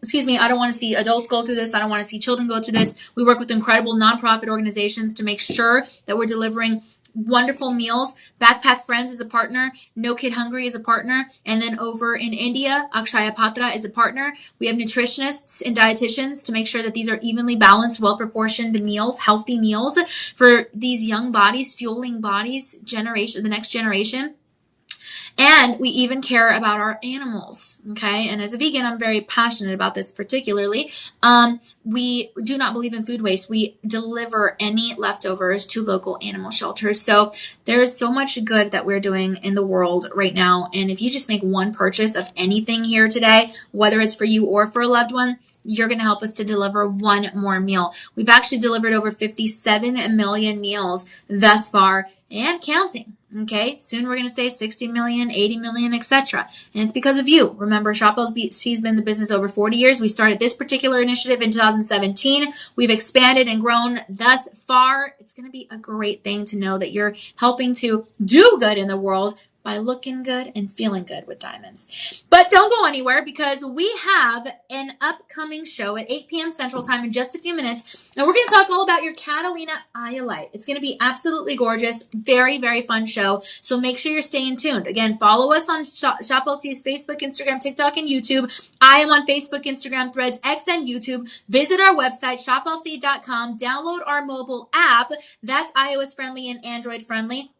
I don't want to see adults go through this. I don't want to see children go through this. We work with incredible nonprofit organizations to make sure that we're delivering wonderful meals. Backpack Friends is a partner. No Kid Hungry is a partner. And then over in India, Akshaya Patra is a partner. We have nutritionists and dietitians to make sure that these are evenly balanced, well-proportioned meals, healthy meals for these young bodies, fueling bodies, the next generation. And we even care about our animals, okay? And as a vegan, I'm very passionate about this particularly. We do not believe in food waste. We deliver any leftovers to local animal shelters. So there is so much good that we're doing in the world right now. And if you just make one purchase of anything here today, whether it's for you or for a loved one, you're going to help us to deliver one more meal. We've actually delivered over 57 million meals thus far and counting. Okay, soon we're going to say 60 million, 80 million, etc. And it's because of you. Remember, Shop LC's been in the business over 40 years. We started this particular initiative in 2017. We've expanded and grown thus far. It's going to be a great thing to know that you're helping to do good in the world by looking good and feeling good with diamonds. But don't go anywhere because we have an upcoming show at 8 p.m. Central Time in just a few minutes. And we're going to talk all about your Catalina Iolite. It's going to be absolutely gorgeous. Very, very fun show. So make sure you're staying tuned. Again, follow us on Shop LC's Facebook, Instagram, TikTok, and YouTube. I am on Facebook, Instagram, Threads, X, and YouTube. Visit our website, shoplc.com. Download our mobile app. That's iOS friendly and Android friendly.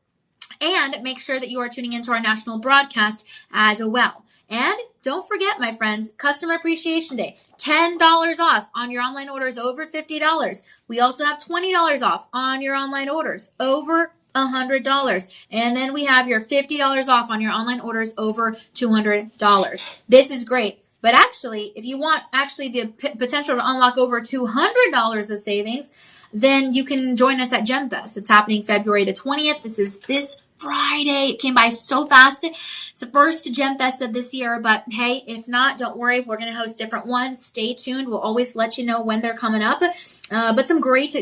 And make sure that you are tuning into our national broadcast as well. And don't forget, my friends, Customer Appreciation Day, $10 off on your online orders over $50. We also have $20 off on your online orders over $100. And then we have your $50 off on your online orders over $200. This is great. But actually, if you want the potential to unlock over $200 of savings, then you can join us at GemFest. It's happening February the 20th. This is this Friday. It came by so fast. It's the first GemFest of this year, but hey, if not, don't worry. We're going to host different ones. Stay tuned. We'll always let you know when they're coming up. But some great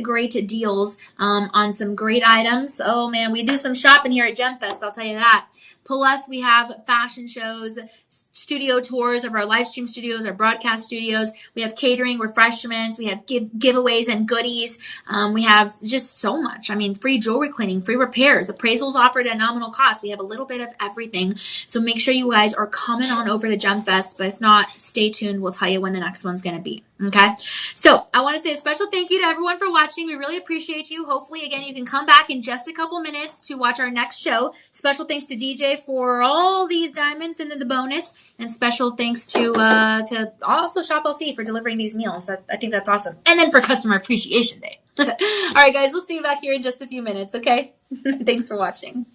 deals on some great items. Oh man, we do some shopping here at GemFest. I'll tell you that. Plus, we have fashion shows, studio tours of our live stream studios, our broadcast studios. We have catering, refreshments. We have giveaways and goodies. We have just so much. I mean, free jewelry cleaning, free repairs, appraisals offered at nominal cost. We have a little bit of everything. So make sure you guys are coming on over to GemFest. But if not, stay tuned. We'll tell you when the next one's going to be. Okay. So I want to say a special thank you to everyone for watching. We really appreciate you. Hopefully, again, you can come back in just a couple minutes to watch our next show. Special thanks to DJ for all these diamonds and then the bonus. And special thanks to also Shop LC for delivering these meals. I think that's awesome. And then for Customer Appreciation Day. All right, guys, we'll see you back here in just a few minutes. Okay. Thanks for watching.